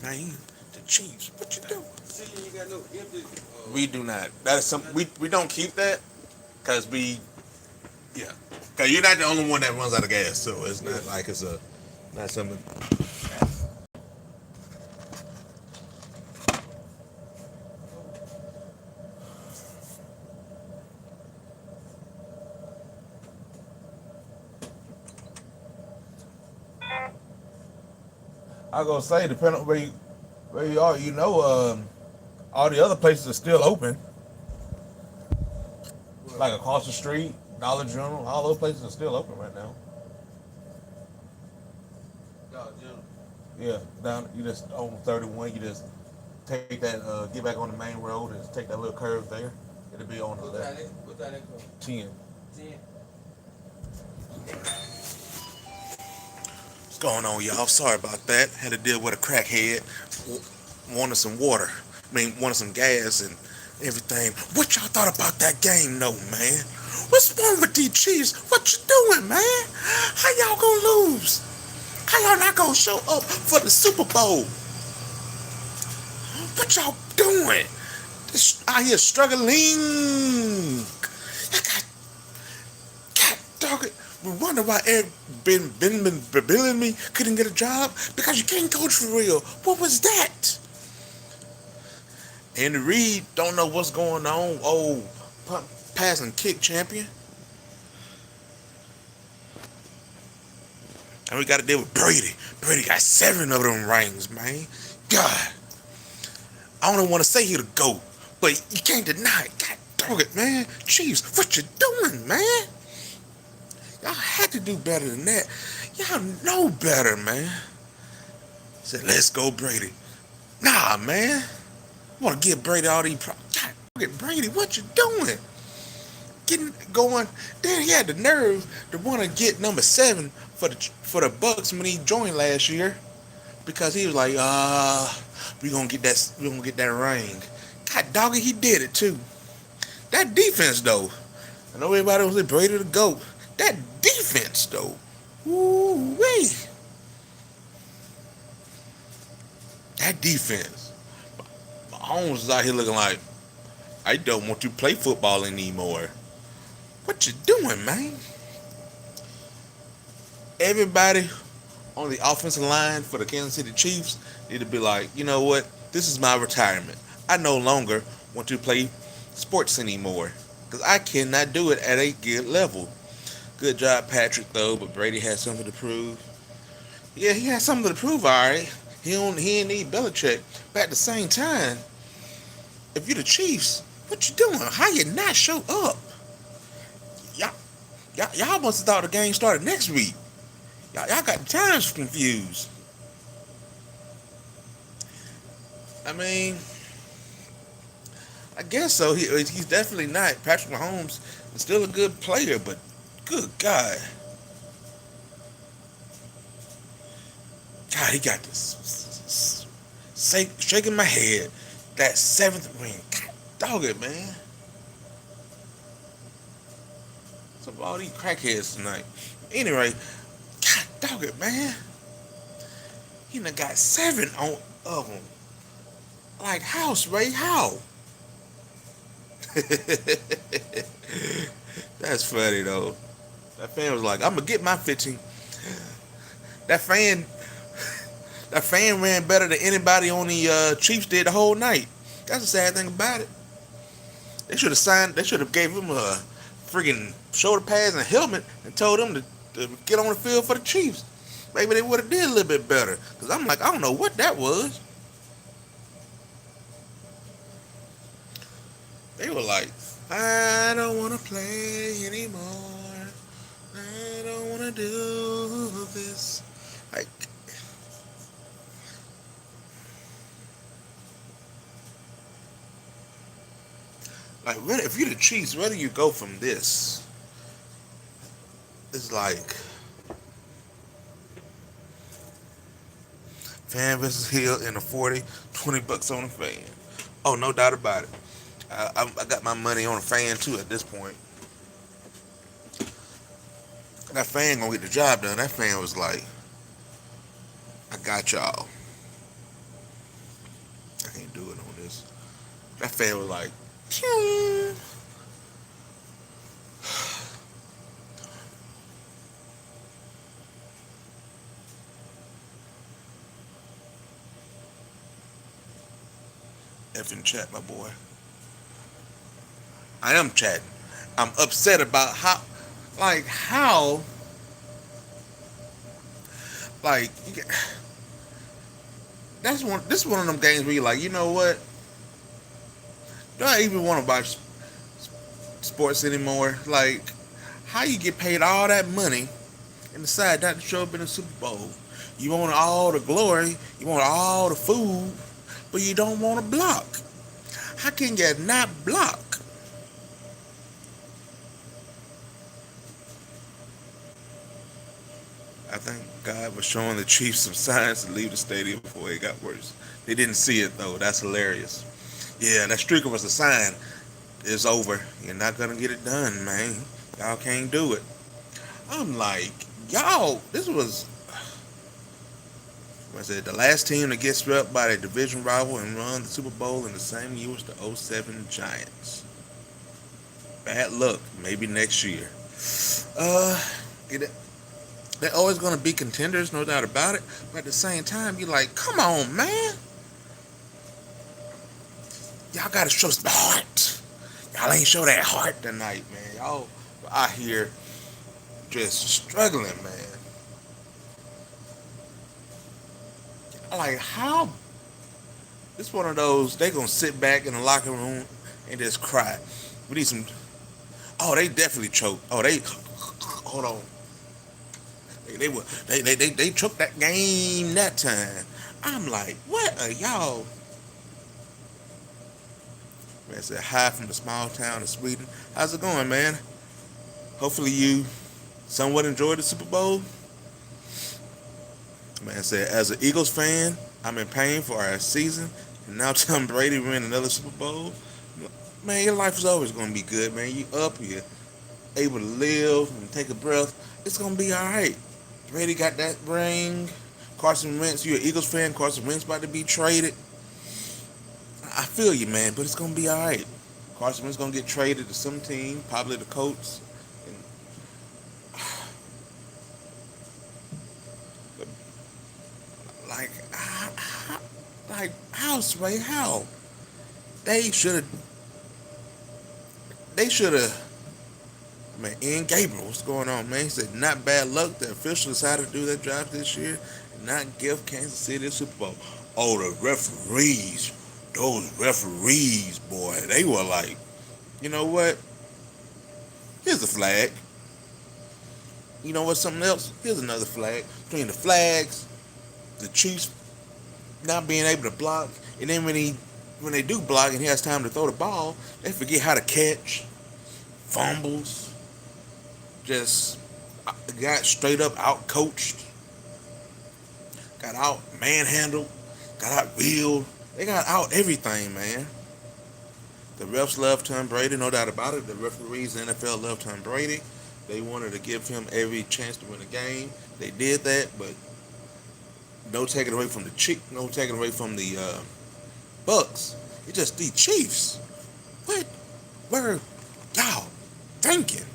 Man, the Chiefs. What you doing? See, you ain't got no empty. We do not. That is some. We don't keep that because yeah. Because you're not the only one that runs out of gas, so it's not like it's a not something. I gonna say depending on where you are, all the other places are still open, like across the street, Dollar General, all those places are still open right now. Dog, Jim. Yeah, down you just on 31, you just take that, get back on the main road and just take that little curve there. It'll be on the left. What time they close? 10. 10. What's going on, y'all? Sorry about that. Had to deal with a crackhead. Wanted some water. Wanted some gas and everything. What y'all thought about that game, though, man? What's wrong with these Chiefs? What you doing, man? How y'all gonna lose? How y'all not gonna show up for the Super Bowl? What y'all doing? This out here struggling. I God dog it. We wonder why Eric been billing me couldn't get a job because you can't coach for real. What was that? Andy Reid don't know what's going on. Oh, pass and kick champion. And we got to deal with Brady. Brady got 7 of them rings, man. God, I don't want to say he the GOAT, but you can't deny it. God dog it, man. Chiefs, what you doing, man? Y'all had to do better than that. Y'all know better, man. Said, let's go, Brady. Nah, man. I want to give Brady all these problems. God, look at Brady. What you doing? Getting going. Then he had the nerve to want to get number 7 for the Bucks when he joined last year, because he was like, we gonna get that ring. God doggy, he did it too. That defense though. I know everybody was like Brady the GOAT. That defense though. Ooh wee. That defense. Mahomes is out here looking like, I don't want to play football anymore. What you doing, man? Everybody on the offensive line for the Kansas City Chiefs need to be like, you know what? This is my retirement. I no longer want to play sports anymore because I cannot do it at a good level. Good job, Patrick, though, but Brady had something to prove. Yeah, he had something to prove, all right. He didn't need Belichick. But at the same time, if you're the Chiefs, what you doing? How you not show up? Y'all, y'all must have thought the game started next week. Y'all got the times confused. I mean, I guess so. He's definitely not. Patrick Mahomes is still a good player, but good God. God, he got this shaking my head. That 7th ring. God dog it, man. What's up with all these crackheads tonight? Anyway, God dog it, man. He done got 7 of them. Like, house, Ray, how? That's funny, though. That fan was like, I'm going to get my 15. That fan that fan ran better than anybody on the Chiefs did the whole night. That's the sad thing about it. They should have gave him a freaking shoulder pads and helmet and told him to get on the field for the Chiefs. Maybe they would have did a little bit better. Because I'm like, I don't know what that was. They were like, I don't want to play anymore. I don't want to do this. Like, if you're the Chiefs, where do you go from this? It's like fan versus Hill in a 40, $20 on the fan. Oh, no doubt about it. I got my money on a fan too at this point. That fan gonna get the job done. That fan was like, I got y'all. I can't do it on this. That fan was like, pew. Effing chat, my boy. I am chatting. I'm upset about how, like, you get, this is one of them games where you're like, you know what? Do I even want to watch sports anymore? Like, how you get paid all that money and decide not to show up in the Super Bowl? You want all the glory, you want all the food, but you don't want to block. How can you not block? I think God was showing the Chiefs some signs to leave the stadium before it got worse. They didn't see it though. That's hilarious. Yeah, that streaker was a sign. It's over. You're not gonna get it done, man. Y'all can't do it. I'm like, y'all. This was, what I said, the last team to get swept by their division rival and run the Super Bowl in the same year was the '07 Giants. Bad luck. Maybe next year. It, they're always going to be contenders, no doubt about it. But at the same time, you're like, come on, man. Y'all got to show some heart. Y'all ain't show that heart tonight, man. Y'all out here just struggling, man. Like, how? This one of those, they going to sit back in the locker room and just cry. We need some. Oh, they definitely choked. Oh, hold on. They took that game that time. I'm like, what are y'all? Man said hi from the small town of Sweden. How's it going, man? Hopefully you somewhat enjoyed the Super Bowl. Man said, as an Eagles fan, I'm in pain for our season. And now Tom Brady win another Super Bowl. Man, your life is always gonna be good, man. You up, you're able to live and take a breath. It's gonna be all right. Brady got that ring. Carson Wentz, you're an Eagles fan. Carson Wentz about to be traded. I feel you, man, but it's gonna be all right. Carson Wentz gonna get traded to some team, probably the Colts. And, but, how, Sway? How? They should have. Man, Ian Gabriel, what's going on, man? He said, not bad luck. The officials had to do their job this year and not give Kansas City a Super Bowl. Oh, the referees. Those referees, boy, they were like, you know what? Here's a flag. You know what, something else? Here's another flag. Between the flags, the Chiefs not being able to block, and then when they do block and he has time to throw the ball, they forget how to catch, fumbles. Just got straight up out coached, got out manhandled, got out wheeled. They got out everything, man. The refs love Tom Brady, no doubt about it. The referees, the NFL love Tom Brady. They wanted to give him every chance to win a game. They did that, but no taking away from no taking away from the BUCS. It's just the Chiefs. What were y'all thinking?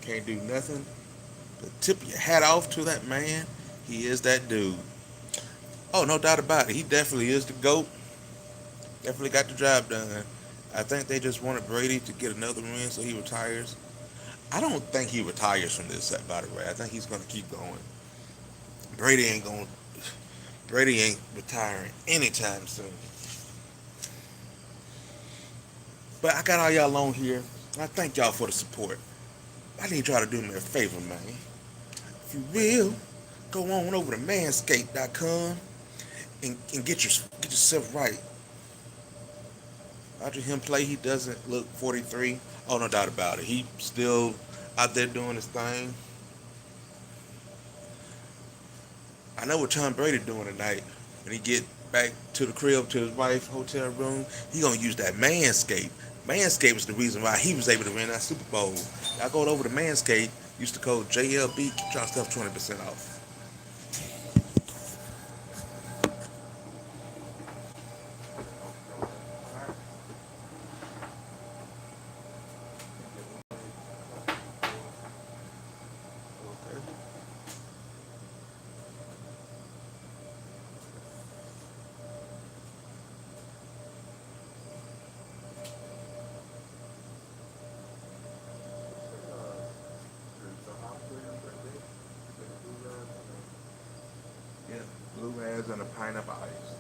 Can't do nothing but tip your hat off to that man. He is that dude. Oh, no doubt about it. He definitely is the GOAT. Definitely got the job done. I think they just wanted Brady to get another win so he retires. I don't think he retires from this, by the way. I think he's going to keep going. Brady ain't retiring anytime soon. But I got all y'all on here. I thank y'all for the support. I need y'all to do me a favor, man. If you will, go on over to manscaped.com and get yourself right. After him play, he doesn't look 43. Oh, no doubt about it. He still out there doing his thing. I know what Tom Brady doing tonight. When he get back to the crib, to his wife's hotel room, he gonna use that Manscaped. Manscaped is the reason why he was able to win that Super Bowl. Y'all go over to Manscaped, use the code JLB, get y'all stuff 20% off. Blue has and a pineapple ice.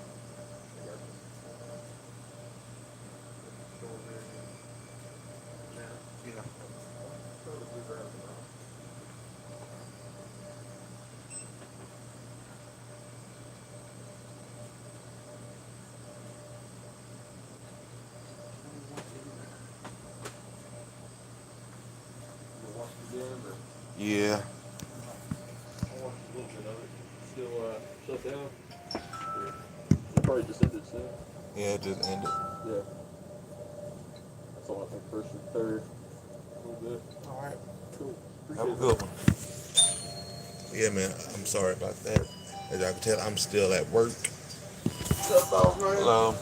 Yeah. Yeah. I watched a little bit of it. Still shut down? Yeah. It probably just ended soon. Yeah, it just ended. Yeah. That's all I think, first and third. A little bit. All right. Cool. Have a Appreciate good one. Yeah, man. I'm sorry about that. As y'all can tell, I'm still at work. What's up, man? Hello.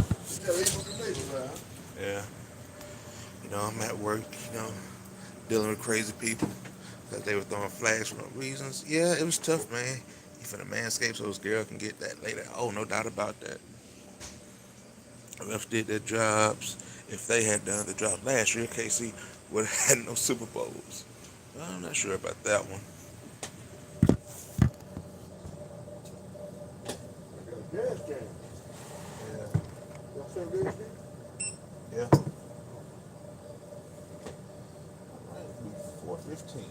Yeah, leave with the neighbors, man. Yeah. You know, I'm at work, dealing with crazy people because they were throwing flags for no reasons. Yeah, it was tough, man. You finna manscape so this girl can get that later. Oh, no doubt about that. Refs did their jobs. If they had done the job last year, KC would have had no Super Bowls. I'm not sure about that one. I got a gas can. Yeah. Y'all sell gas can? Yeah. Alright, 4:15.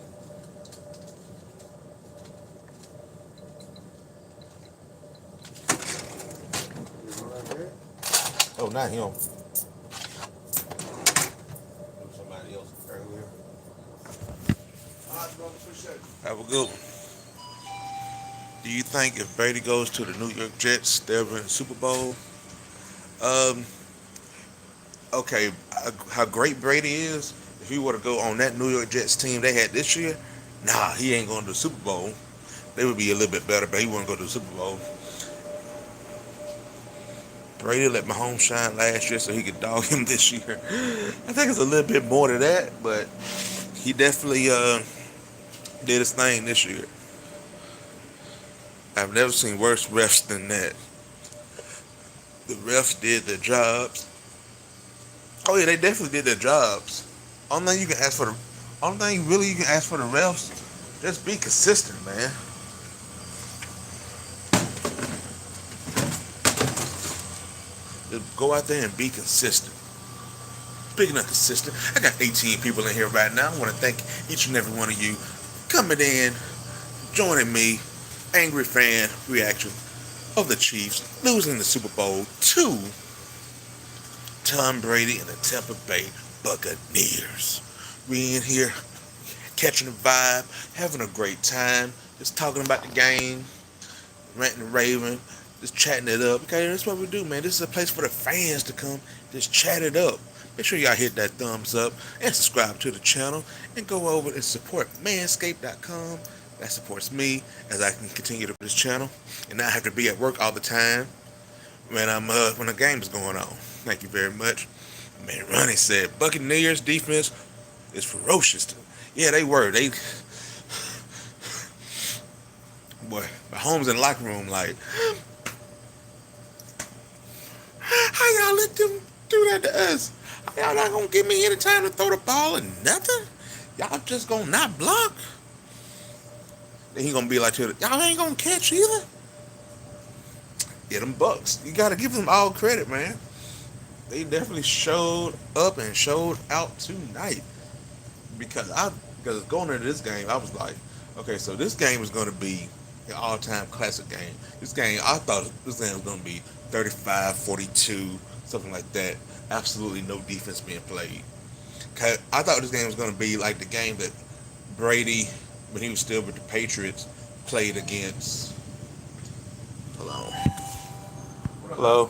Oh, not him. Somebody else earlier. All right, brother, appreciate it. Have a good one. Do you think if Brady goes to the New York Jets, they'll win the Super Bowl? Um, okay, how great Brady is, if he were to go on that New York Jets team they had this year, nah, he ain't going to the Super Bowl. They would be a little bit better, but he wouldn't go to the Super Bowl. Brady let Mahomes shine last year so he could dog him this year. I think it's a little bit more to that, but he definitely did his thing this year. I've never seen worse refs than that. The refs did their jobs. Oh yeah, they definitely did their jobs. Only thing you can ask for the, only thing really you can ask for the refs, just be consistent, man. Just go out there and be consistent. Speaking of consistent, I got 18 people in here right now. I want to thank each and every one of you coming in, joining me. Angry fan reaction of the Chiefs losing the Super Bowl to Tom Brady and the Tampa Bay Buccaneers. We in here catching the vibe, having a great time, just talking about the game, ranting and raving, just chatting it up. Okay, that's what we do, man. This is a place for the fans to come, just chat it up. Make sure y'all hit that thumbs up and subscribe to the channel and go over and support manscaped.com. That supports me as I can continue to this channel and not have to be at work all the time when the game is going on. Thank you very much. Man, Ronnie said Buccaneers defense is ferocious. Yeah, they were. Boy, Mahomes in the locker room like, how y'all let them do that to us? Y'all not gonna give me any time to throw the ball and nothing? Y'all just gonna not block? Then he gonna be like, y'all ain't gonna catch either? Yeah, them Bucks. You gotta give them all credit, man. They definitely showed up and showed out tonight. Because going into this game, I was like, okay, so this game is gonna be an all-time classic game. This game, I thought this game was gonna be 35-42, something like that. Absolutely no defense being played. I thought this game was gonna be like the game that Brady, when he was still with the Patriots, played against. Hello. Hello.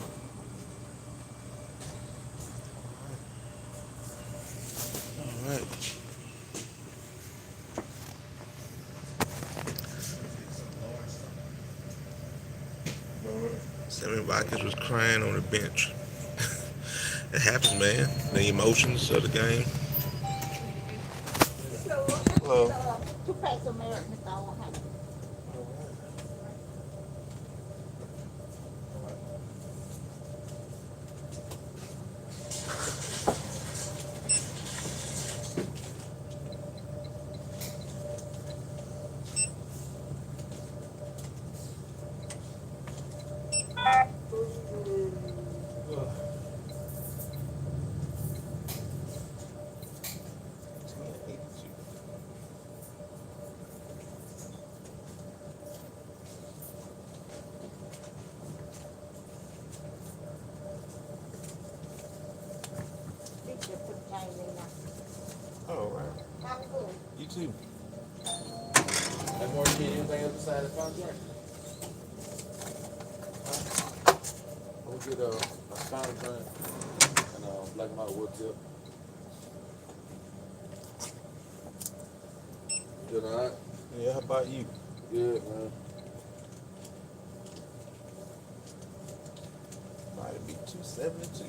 All right. Sammy Watkins was crying on the bench. It happens, man. The emotions of the game. Hello. had a fun drink. I'm gonna get a fountain drink and black and white wood tip. Good night. Yeah, how about you? Good, man. Might be 272.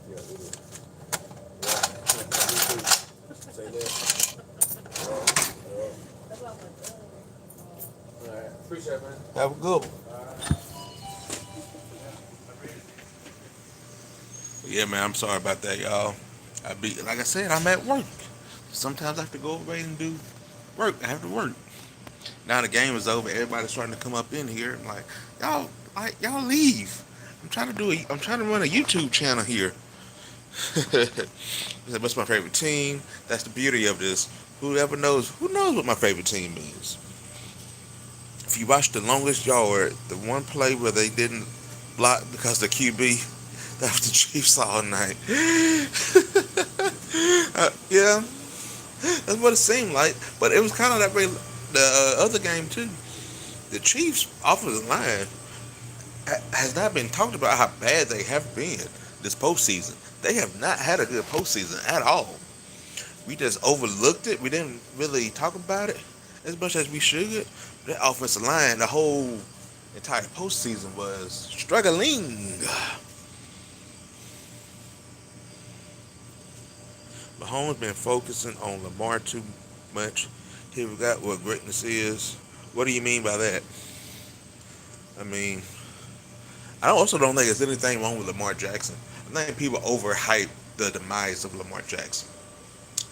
Yeah, it is. Say that. All right. Appreciate it, man. Have a good one. Yeah, man, I'm sorry about that, y'all. Like I said, I'm at work. Sometimes I have to go away and do work. I have to work. Now the game is over. Everybody's starting to come up in here. I'm y'all leave. I'm trying to run a YouTube channel here. What's my favorite team? That's the beauty of this. Who knows what my favorite team is? If you watch the longest yard, the one play where they didn't block because the QB, that was the Chiefs all night. Yeah, that's what it seemed like. But it was kind of that way the other game too. The Chiefs offensive line has not been talked about how bad they have been this postseason. They have not had a good postseason at all. We just overlooked it. We didn't really talk about it as much as we should. That offensive line, the whole entire postseason was struggling. Mahomes been focusing on Lamar too much. He forgot what greatness is. What do you mean by that? I mean, I also don't think there's anything wrong with Lamar Jackson. I think people overhype the demise of Lamar Jackson.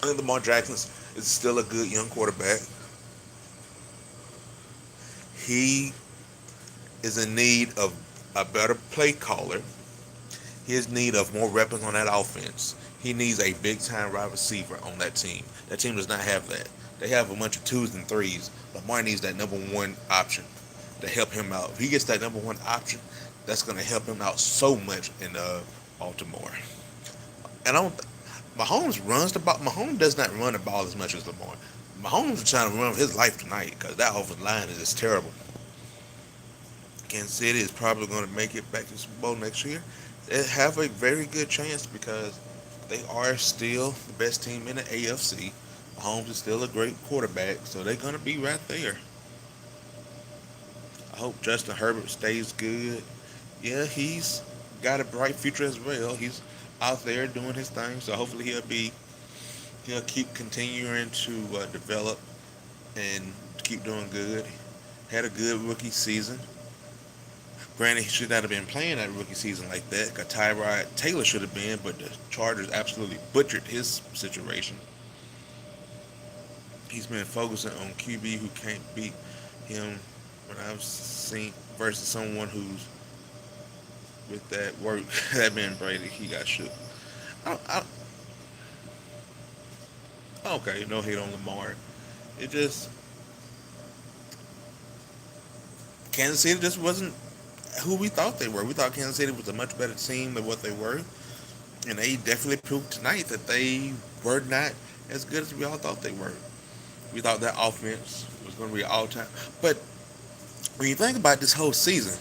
I think Lamar Jackson is still a good young quarterback. He is in need of a better play caller. He is in need of more weapons on that offense. He needs a big-time wide receiver on that team. That team does not have that. They have a bunch of twos and threes. Lamar needs that number one option to help him out. If he gets that number one option, that's going to help him out so much in Baltimore. And Mahomes runs the ball. Mahomes does not run the ball as much as Lamar. Mahomes is trying to run his life tonight because that offensive line is just terrible. Kansas City is probably going to make it back to the Super Bowl next year. They have a very good chance because they are still the best team in the AFC. Mahomes is still a great quarterback, so they're going to be right there. I hope Justin Herbert stays good. Yeah, he's got a bright future as well. He's out there doing his thing, so hopefully he'll keep continuing to develop and keep doing good. Had a good rookie season. Granted, he should not have been playing that rookie season like that, because Tyrod Taylor should have been, but the Chargers absolutely butchered his situation. He's been focusing on QB who can't beat him when I've seen versus someone who's with that work. That man Brady, he got shook. Okay, no hate on Lamar. It just Kansas City just wasn't who we thought they were. We thought Kansas City was a much better team than what they were, and they definitely proved tonight that they were not as good as we all thought they were. We thought that offense was going to be all time, but when you think about this whole season,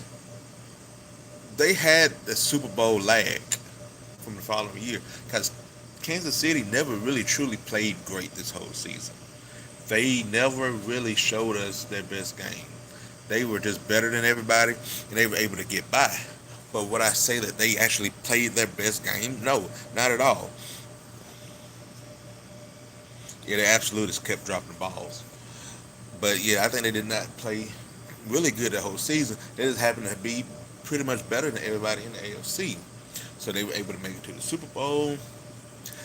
they had the Super Bowl lag from the following year because Kansas City never really truly played great this whole season. They never really showed us their best game. They were just better than everybody, and they were able to get by. But would I say that they actually played their best game? No, not at all. Yeah, they absolutely just kept dropping the balls. But yeah, I think they did not play really good the whole season. They just happened to be pretty much better than everybody in the AFC. So they were able to make it to the Super Bowl.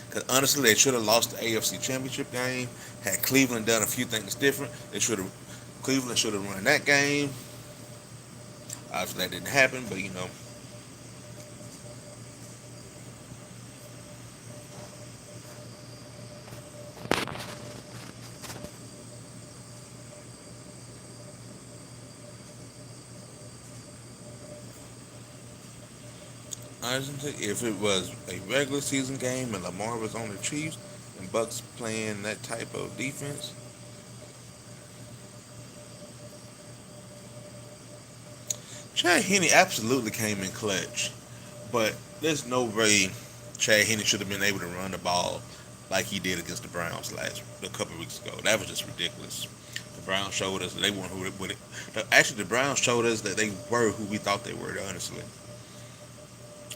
Because honestly, they should have lost the AFC Championship game. Had Cleveland done a few things different, Cleveland should have run that game. Obviously, that didn't happen, but you know. Honestly, if it was a regular season game and Lamar was on the Chiefs and Bucks playing that type of defense, Chad Henne absolutely came in clutch. But there's no way Chad Henne should have been able to run the ball like he did against the Browns a couple of weeks ago. That was just ridiculous. The Browns showed us that they weren't who it. Actually, the Browns showed us that they were who we thought they were. Honestly,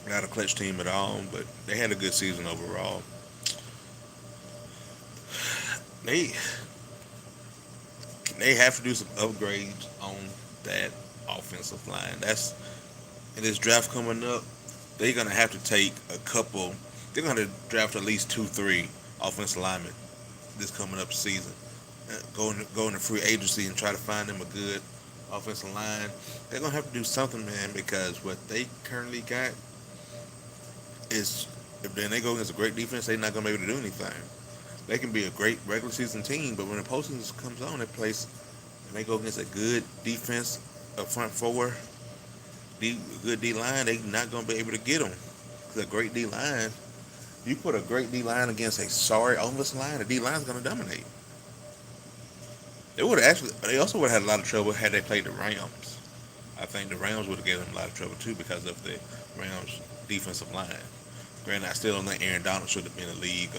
not a clutch team at all, but they had a good season overall. They they have to do some upgrades on that offensive line. That's in this draft coming up. They're gonna have to take a couple. They're gonna draft at least 2, 3 offensive linemen this coming up season. Go into free agency and try to find them a good offensive line. They're gonna have to do something, man, because what they currently got is if then they go against a great defense, they're not gonna be able to do anything. They can be a great regular season team, but when the postseason comes on, they place and they go against a good defense, a front four, good D line, they're not gonna be able to get them. Cause a great D line, you put a great D line against a sorry offensive line, the D line's gonna dominate. They would have actually. They also would have had a lot of trouble had they played the Rams. I think the Rams would have given them a lot of trouble too because of the Rams defensive line. Granted, I still don't think Aaron Donald should have been a league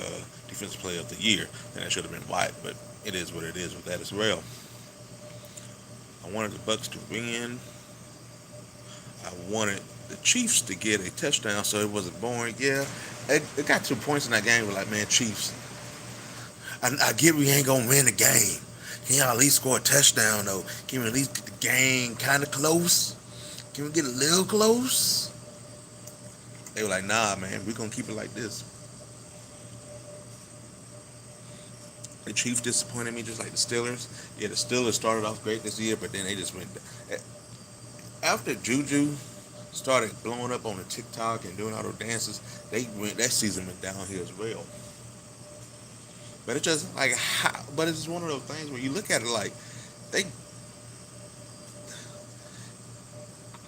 defensive player of the year, and that should have been White. But it is what it is with that as well. I wanted the Bucks to win. I wanted the Chiefs to get a touchdown so it wasn't boring. Yeah, it got 2 points in that game. We're like, man, Chiefs. I get we ain't gonna win the game. Can y'all at least score a touchdown though? Can we at least get the game kind of close? Can we get a little close? They were like, nah, man, we gonna keep it like this. The Chiefs disappointed me just like the Steelers. Yeah, the Steelers started off great this year, but then they just went. After Juju started blowing up on the TikTok and doing all those dances, that season went downhill as well. But it's just like, but it's just one of those things where you look at it like they.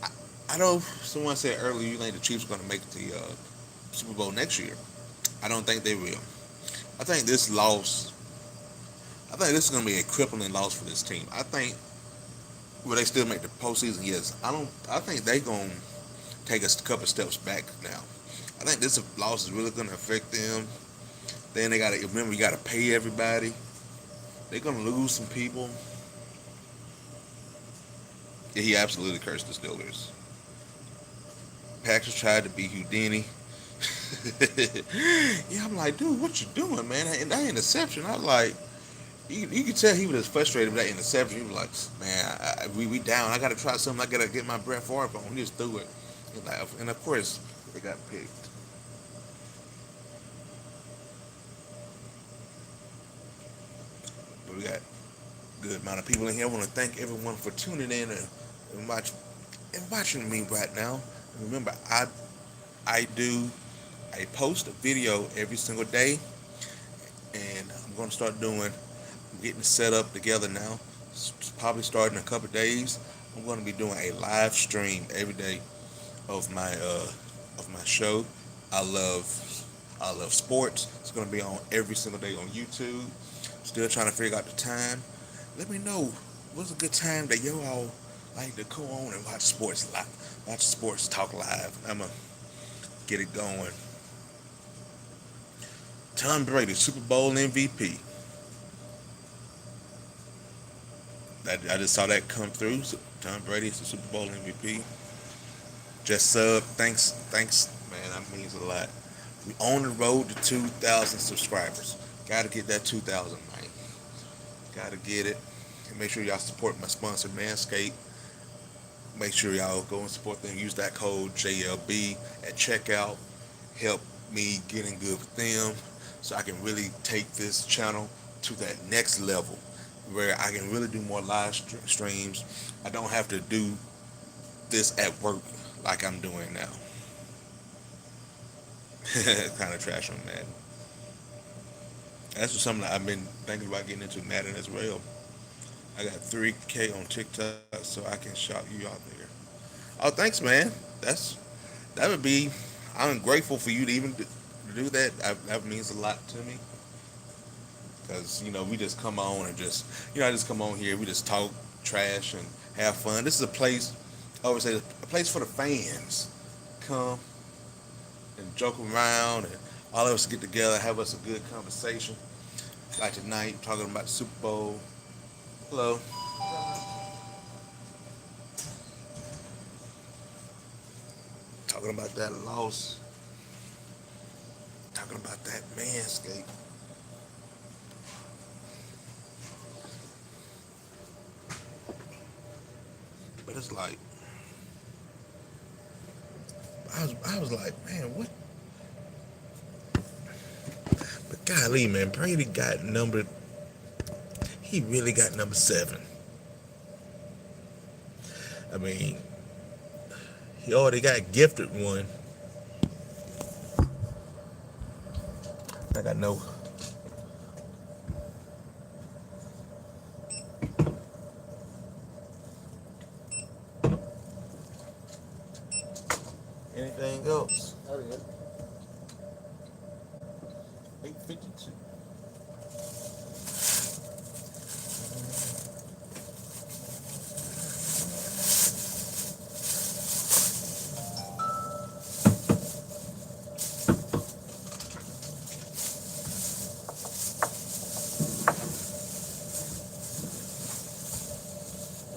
I, I know someone said earlier you think the Chiefs are going to make the Super Bowl next year. I don't think they will. I think this loss. I think this is going to be a crippling loss for this team. I think will they still make the postseason? Yes. I don't. I think they going to take a couple steps back now. I think this loss is really going to affect them. Then they got to remember you got to pay everybody. They're going to lose some people. Yeah, he absolutely cursed the Steelers. Packers tried to be Houdini. Yeah, I'm like, dude, what you doing, man? And that interception, I was like, you could tell he was frustrated with that interception. He was like, man, we down. I got to try something. I got to get my breath forward. He just threw it. And of course, they got picked. But we got a good amount of people in here. I want to thank everyone for tuning in and watching me right now. And remember, I do I post a video every single day, and I'm going to start doing. I'm getting set up together now. It's probably starting in a couple of days. I'm going to be doing a live stream every day of my show. I love I love sports. It's going to be on every single day on YouTube. Still trying to figure out the time. Let me know what's a good time that you all like to go on and watch sports live. Watch sports talk live. I'm gonna get it going. Tom Brady, Super Bowl MVP. I just saw that come through. So Tom Brady is the Super Bowl MVP. Just sub. Thanks, man. That means a lot. We on the road to 2,000 subscribers. Got to get that 2,000, man. Got to get it. And make sure y'all support my sponsor, Manscaped. Make sure y'all go and support them. Use that code JLB at checkout. Help me get in good with them so I can really take this channel to that next level where I can really do more live streams. I don't have to do this at work like I'm doing now. Kind of trash on Madden. That's just something that I've been thinking about getting into Madden as well. I got 3K on TikTok, so I can shout you out there. Oh, thanks, man. That would be I'm grateful for you to even do that. That means a lot to me. Because, we just come on and just, I just come on here. We just talk trash and have fun. This is a place, I always say, a place for the fans. Come and joke around and all of us get together, have us a good conversation. Like tonight, talking about the Super Bowl. Hello. Talking about that loss. Talking about that manscape. But it's like, I was like, man, what? But golly, man, Brady got numbered. He really got number 7. I mean, he already got gifted one. I got no. Anything else? Oh, yeah. 852.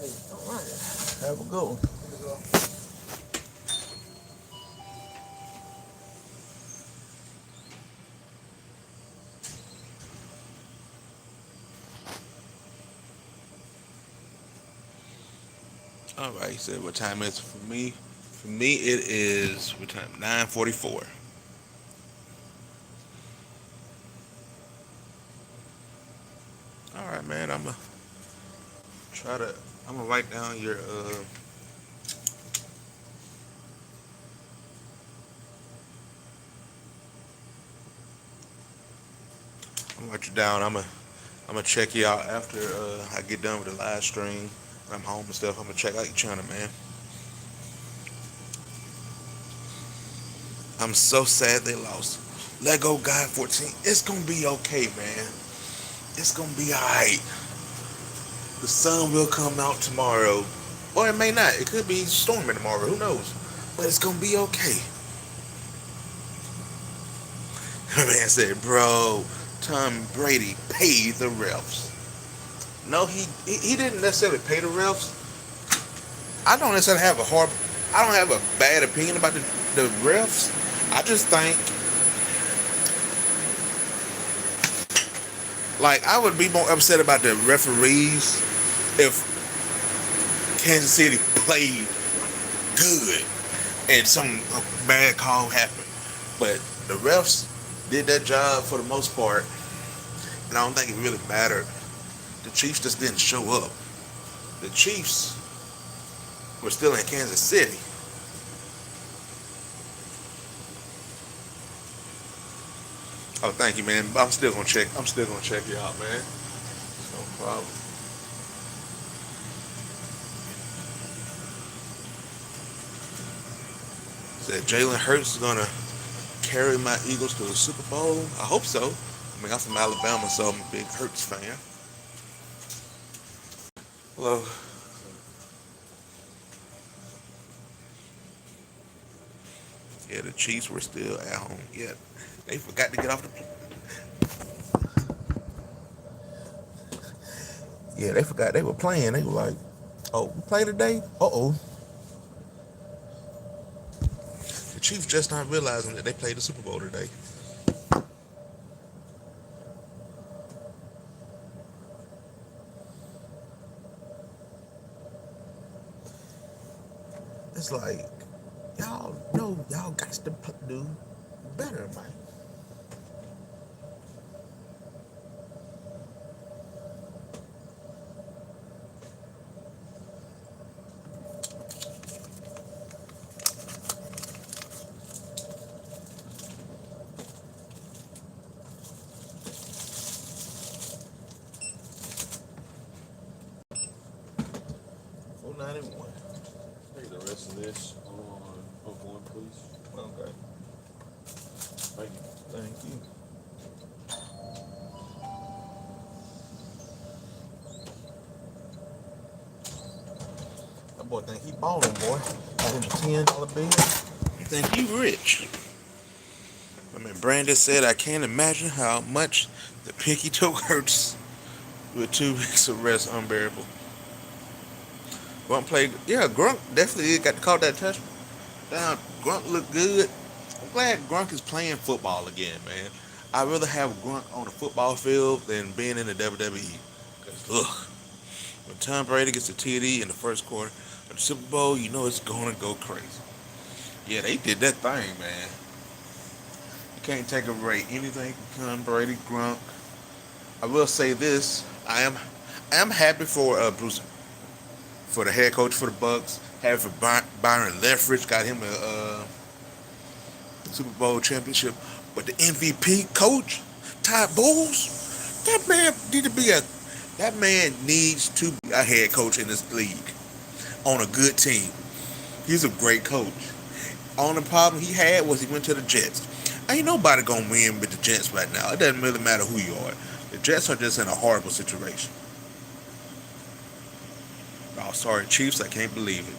Hey, All right. Have a good one. All right, he said what time is it for me? For me, it is, what time? 9:44. All right, man, I'm gonna write down your, I'm gonna write you down. I'm gonna check you out after I get done with the live stream. When I'm home and stuff. I'm gonna check out your channel, man. I'm so sad they lost. Let go, God 14. It's gonna be okay, man. It's gonna be alright. The sun will come out tomorrow. Or it may not. It could be storming tomorrow. Who knows? But it's gonna be okay. My man said, bro, Tom Brady paid the refs. No, he didn't necessarily pay the refs. I don't necessarily have I don't have a bad opinion about the refs. I just think, like, I would be more upset about the referees if Kansas City played good and some bad call happened. But the refs did that job for the most part, and I don't think it really mattered. The Chiefs just didn't show up. The Chiefs were still in Kansas City. Oh, thank you, man. I'm still gonna check you out, man. No problem. Said Jalen Hurts is gonna carry my Eagles to the Super Bowl. I hope so. I mean, I'm from Alabama, so I'm a big Hurts fan. Hello. Yeah, the Chiefs were still at home. Yeah, they forgot to get off the plane. Yeah, they forgot they were playing. They were like, oh, we play today? Uh-oh. The Chiefs just not realizing that they played the Super Bowl today. It's like, y'all know y'all got to do better, man. $4.91. Take the rest of this on Hook 1, please. Okay. Thank you. Thank you. That boy think he balling, boy. Got him a $10 bill. He think he rich. I mean, Brandon said, I can't imagine how much the pinky toe hurts with 2 weeks of rest unbearable. Grunt played, yeah, Grunt definitely got caught that touchdown. Grunt looked good. I'm glad Grunt is playing football again, man. I'd rather have Grunt on the football field than being in the WWE. Because, look, when Tom Brady gets a TD in the first quarter of the Super Bowl, you know it's going to go crazy. Yeah, they did that thing, man. You can't take away anything from Tom Brady, Grunt. I will say this: I am happy for Bruce, for the head coach for the BUCS. Happy for Byron Leftwich, got him a Super Bowl championship. But the MVP coach, Todd Bowles, that man needs to be a head coach in this league on a good team. He's a great coach. Only problem he had was he went to the Jets. Ain't nobody gonna win with the Jets right now. It doesn't really matter who you are. The Jets are just in a horrible situation. Oh, sorry, Chiefs, I can't believe it.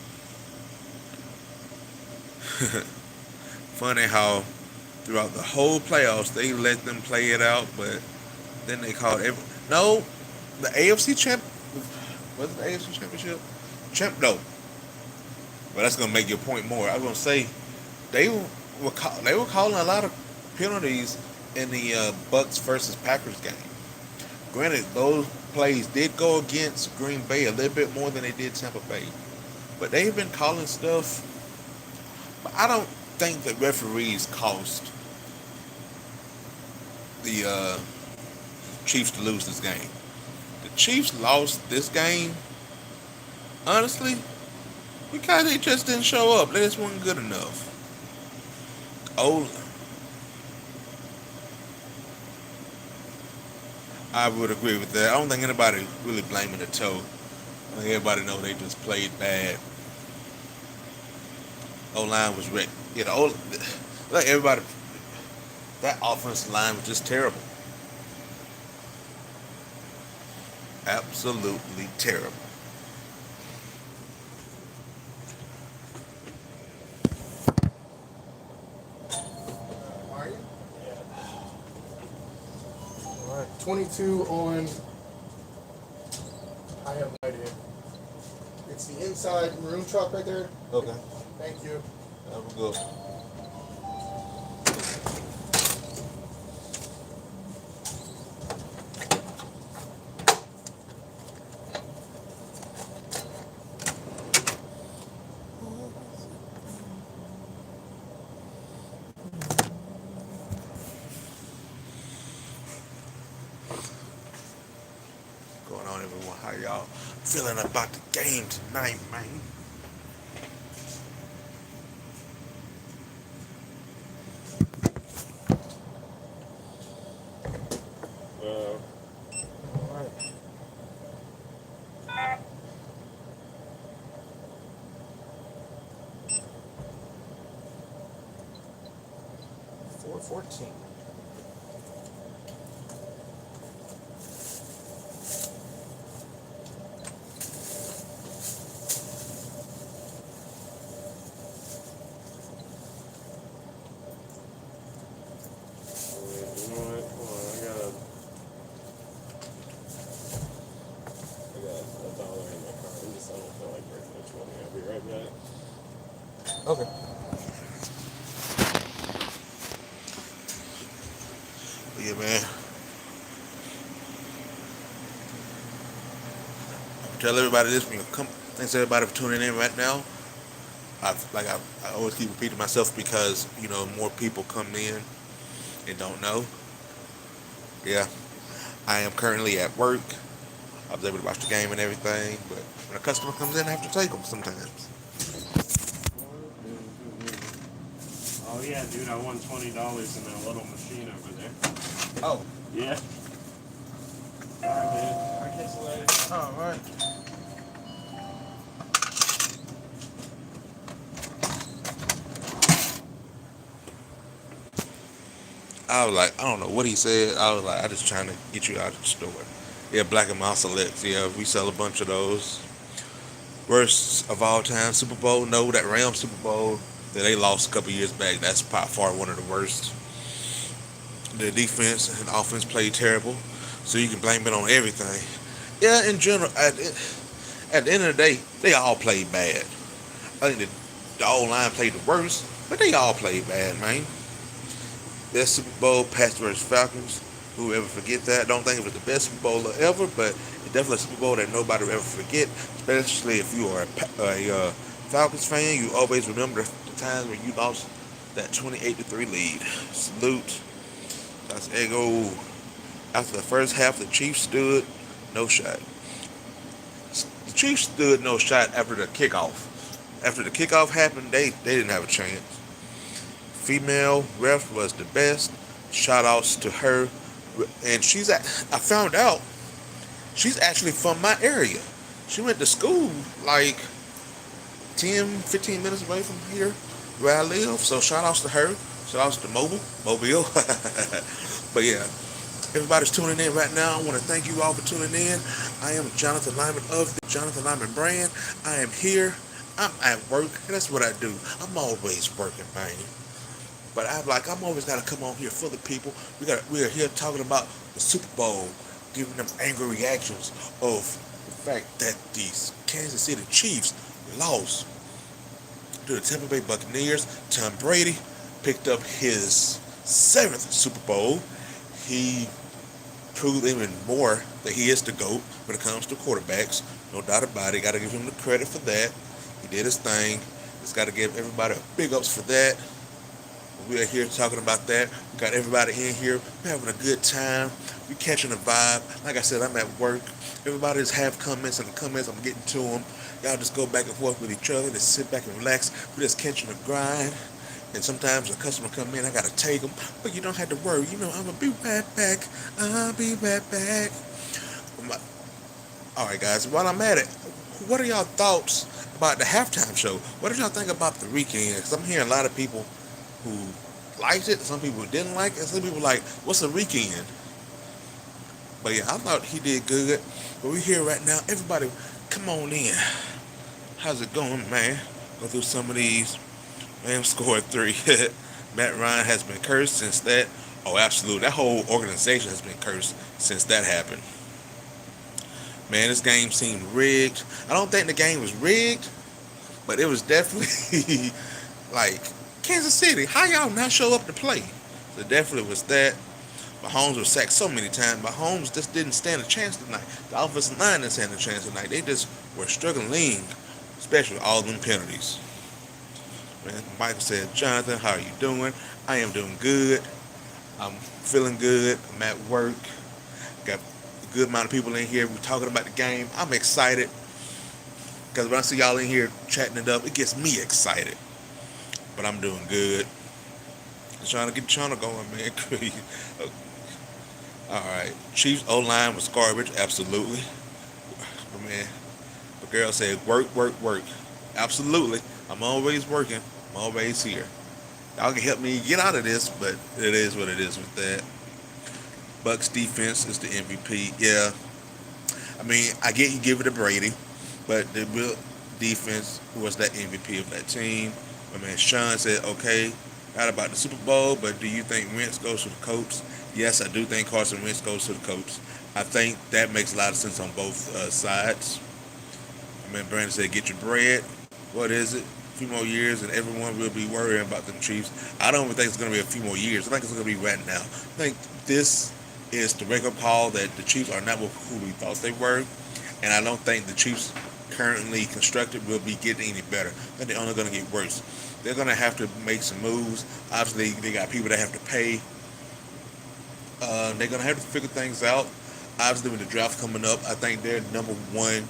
Funny how throughout the whole playoffs they let them play it out, but then they called no, the AFC champ was it the AFC championship? No. Well, that's gonna make your point more. I was gonna say they were calling a lot of penalties in the BUCS versus Packers game. Granted, those plays did go against Green Bay a little bit more than they did Tampa Bay, but they've been calling stuff. But I don't think the referees cost the Chiefs to lose this game. The Chiefs lost this game, honestly, because they just didn't show up. They just weren't good enough. Oh, I would agree with that. I don't think anybody really blaming the toe. I think everybody know they just played bad. O-line was wrecked. You know, like everybody, that offensive line was just terrible. Absolutely terrible. Are you? Yeah. All right. 22 on. I have no idea. It's the inside maroon truck right there. Okay. Thank you. Have a good one. Going on, everyone? How y'all feeling about the game tonight, man? All right. $4.14. Okay. Yeah, man. Tell everybody this. Thanks everybody for tuning in right now. I always keep repeating myself because more people come in and don't know. Yeah, I am currently at work. I was able to watch the game and everything, but when a customer comes in, I have to take them sometimes. Oh yeah, dude, I won $20 in that little machine over there. Oh, Yeah. Alright, man. I'll catch you later. all right. I was like, I don't know what he said. I was like, I just trying to get you out of the store. Yeah, Black and Mild Selects. Yeah, we sell a bunch of those. Worst of all time Super Bowl? No, that Rams Super Bowl that they lost a couple years back. That's by far one of the worst. The defense and offense played terrible, so you can blame it on everything. Yeah, in general, at the end of the day, they all played bad. I think the O line played the worst, but they all played bad, man. That Super Bowl, Pats versus Falcons. Who ever forget that? Don't think it was the best Super Bowl ever, but it's definitely a Super Bowl that nobody will ever forget. Especially if you are a Falcons fan, you always remember the times when you lost that 28-3 lead. Salute. That's ego. After the first half, the Chiefs stood no shot. The Chiefs stood no shot after the kickoff. After the kickoff happened, they didn't have a chance. Female ref was the best. Shout outs to her. And I found out she's actually from my area. She went to school like 10, 15 minutes away from here where I live. So shout outs to her. Shout outs to Mobile. But yeah, everybody's tuning in right now. I want to thank you all for tuning in. I am Jonathan Lyman of the Jonathan Lyman brand. I am here. I'm at work. That's what I do. I'm always working, man. But I'm always gotta come on here for the people. We are here talking about the Super Bowl, giving them angry reactions of the fact that these Kansas City Chiefs lost to the Tampa Bay Buccaneers. Tom Brady picked up his 7th Super Bowl. He proved even more that he is the GOAT when it comes to quarterbacks. No doubt about it. Got to give him the credit for that. He did his thing. Just got to give everybody big ups for that. We are here talking about that. We got everybody in here. We're having a good time. We're catching the vibe. Like I said, I'm at work. Everybody just have comments, and the comments, I'm getting to them. Y'all just go back and forth with each other. Just sit back and relax. We're just catching the grind. And sometimes a customer come in, I got to take them. But you don't have to worry. You know, I'm going to be right back. I'll be right back. All right, guys. While I'm at it, what are y'all thoughts about the halftime show? What did y'all think about the weekend? Because I'm hearing a lot of people who liked it, some people didn't like it, and some people like, what's a weekend? But yeah, I thought he did good. But we're here right now. Everybody, come on in. How's it going, man? Go through some of these. Man scored 3. Matt Ryan has been cursed since that. Oh, absolutely. That whole organization has been cursed since that happened. Man, this game seemed rigged. I don't think the game was rigged, but it was definitely like, Kansas City, how y'all not show up to play? So definitely was that. Mahomes was sacked so many times. Mahomes just didn't stand a chance tonight. The offensive line didn't stand a chance tonight. They just were struggling, especially with all them penalties. Man, Michael said, Jonathan, how are you doing? I am doing good. I'm feeling good. I'm at work. Got a good amount of people in here. We're talking about the game. I'm excited. Because when I see y'all in here chatting it up, it gets me excited. But I'm doing good. Just trying to get the channel going, man. Alright. Chiefs O-line was garbage. Absolutely. But man, the girl said, work, work, work. Absolutely. I'm always working. I'm always here. Y'all can help me get out of this, but it is what it is with that. BUCS defense is the MVP. Yeah. I mean, I get you give it to Brady, but the real defense was that MVP of that team. My man Sean said, okay, not about the Super Bowl, but do you think Wentz goes to the coach? Yes, I do think Carson Wentz goes to the coach. I think that makes a lot of sense on both sides. My man Brandon said, get your bread. What is it? A few more years and everyone will be worrying about them Chiefs. I don't even think it's going to be a few more years. I think it's going to be right now. I think this is the wake-up call that the Chiefs are not who we thought they were. And I don't think the Chiefs currently constructed will be getting any better. I think they're only going to get worse. They're going to have to make some moves. Obviously, they got people that have to pay. They're going to have to figure things out. Obviously, with the draft coming up, I think their number one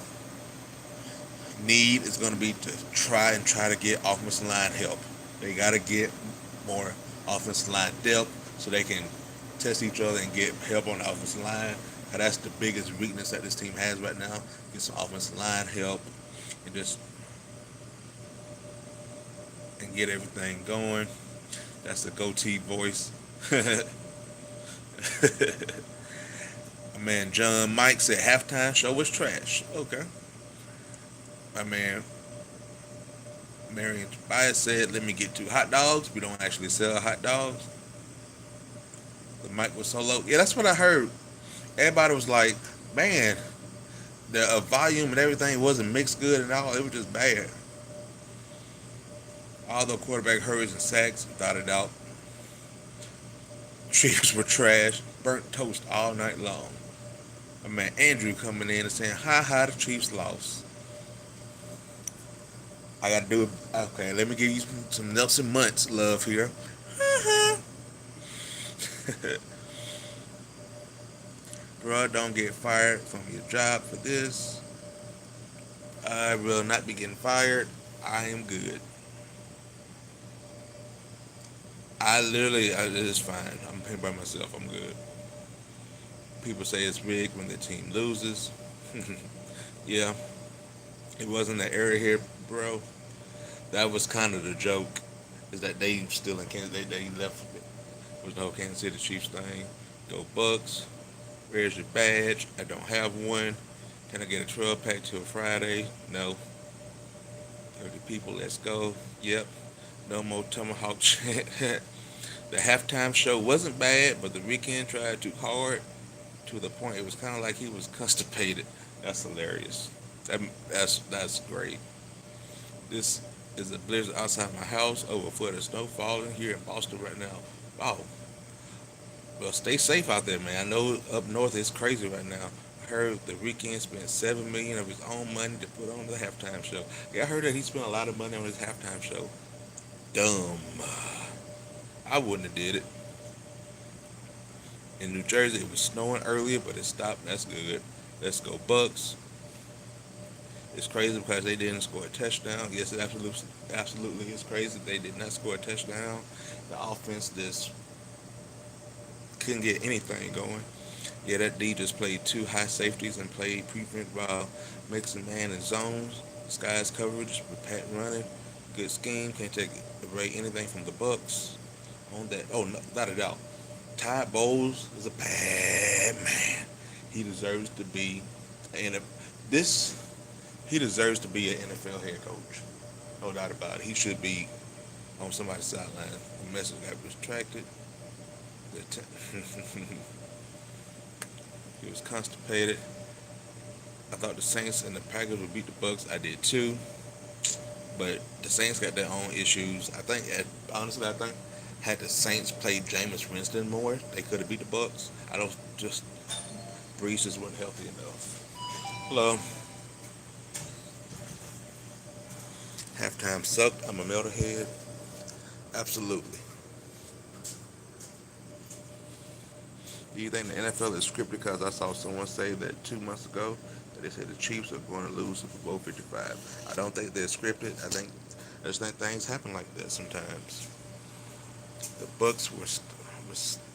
need is going to be to try to get offensive line help. They got to get more offensive line depth so they can test each other and get help on the offensive line. That's the biggest weakness that this team has right now. Get some offensive line help and get everything going. That's the goatee voice. My man John Mike said halftime show was trash. Okay. My man Marion Tobias said, let me get 2 hot dogs. We don't actually sell hot dogs. The mic was so low. Yeah, that's what I heard. Everybody was like, man, the volume and everything wasn't mixed good and all. It was just bad. Although quarterback hurries and sacks, without a doubt. Chiefs were trash. Burnt toast all night long. My man Andrew coming in and saying, ha ha, the Chiefs lost. I gotta do it. Okay, let me give you some Nelson Muntz love here. Bro, don't get fired from your job for this. I will not be getting fired. I am good. It's fine. I'm paying by myself. I'm good. People say it's rigged when the team loses. Yeah, it wasn't the area here, bro. That was kind of the joke. Is that they still in Kansas? They left. It was the whole Kansas City Chiefs thing. Go Bucks. Where's your badge? I don't have one. Can I get a 12-pack till Friday? No. 30 people, let's go. Yep. No more Tomahawk chant. The halftime show wasn't bad, but the weekend tried too hard to the point it was kind of like he was constipated. That's hilarious. That's great. This is a blizzard outside my house. Over a foot of snow falling here in Boston right now. Wow. Well, stay safe out there, man. I know up north it's crazy right now. I heard the weekend spent $7 million of his own money to put on the halftime show. Yeah, I heard that he spent a lot of money on his halftime show. Dumb. I wouldn't have did it. In New Jersey, it was snowing earlier, but it stopped. That's good. Let's go Bucks. It's crazy because they didn't score a touchdown. Yes, it absolutely is crazy. They did not score a touchdown. The offense just couldn't get anything going. Yeah, that D just played 2 high safeties and played prevent while mixing man in zones. Skies coverage with Pat running. Good scheme. Can't take away anything from the Bucks. On that, oh, no, not a doubt. Ty Bowles is a bad man. He deserves to be he deserves to be an NFL head coach. No doubt about it. He should be on somebody's sideline. The message got retracted. He was constipated. I thought the Saints and the Packers would beat the Bucks. I did too. But the Saints got their own issues. Honestly, I think had the Saints played Jameis Winston more, they could have beat the Bucks. Brees just wasn't healthy enough. Hello. Halftime sucked. I'm a metalhead. Absolutely. Do you think the NFL is scripted? Because I saw someone say that 2 months ago that they said the Chiefs are going to lose Super Bowl 55. I don't think they're scripted. I just think things happen like that sometimes. The Bucks were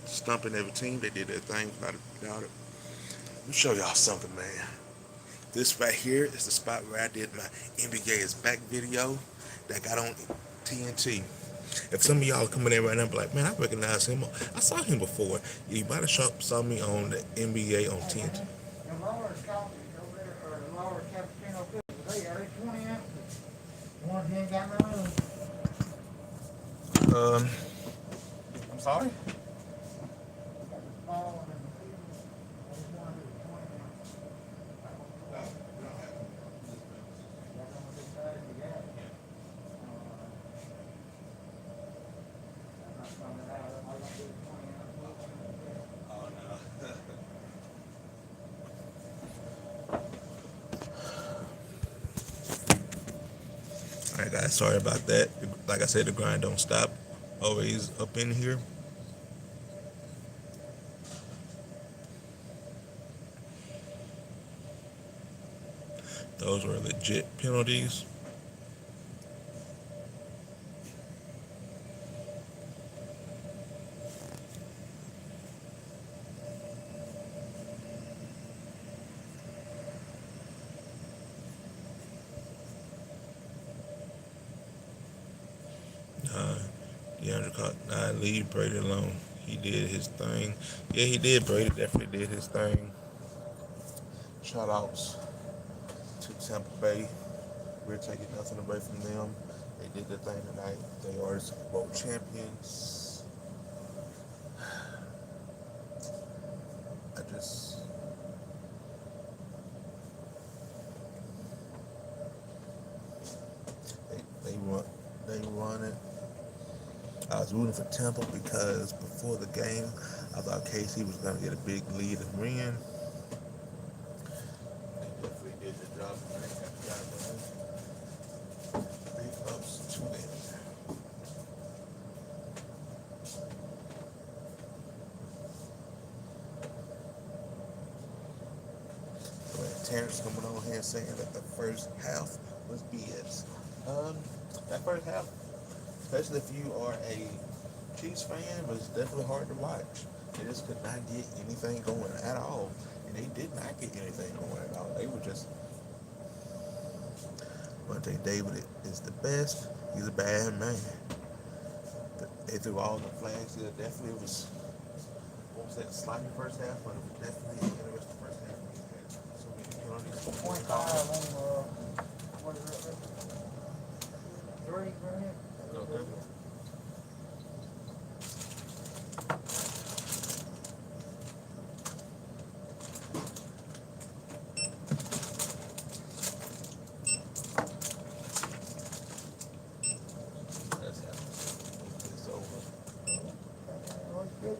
stumping every team. They did their thing without a doubt. Let me show y'all something, man. This right here is the spot where I did my NBA is back video that got on TNT. If some of y'all coming in right now and be like, man, I recognize him. I saw him before. You might have saw me on the NBA on TNT. Laura's coffee over there, or Laura's cappuccino cookies. Are they 20 ounces? One of them got my own. I'm sorry? Alright guys, sorry about that. Like I said, the grind don't stop. Always up in here. Those were legit penalties. DeAndre caught 9, leave Brady alone. He did his thing. Yeah, he did. Brady definitely did his thing. Shout outs to Tampa Bay. We're taking nothing away from them. They did their thing tonight. They are the Super Bowl champions. I just they run it. I was rooting for Tampa because before the game, I thought KC was going to get a big lead and win. They definitely did the job tonight. Big ups to them. Terrence coming on here saying that the first half was BS. That first half, especially if you are a Chiefs fan, was definitely hard to watch. They just could not get anything going at all. And they did not get anything going at all. They were just... Monte David is the best. He's a bad man. They threw all the flags. It definitely was... What was that? Sloppy first half, but it was definitely an interesting first half. So many penalties. 25 on, what is it? 3, right? Okay. That's happening. It's over. Looks good.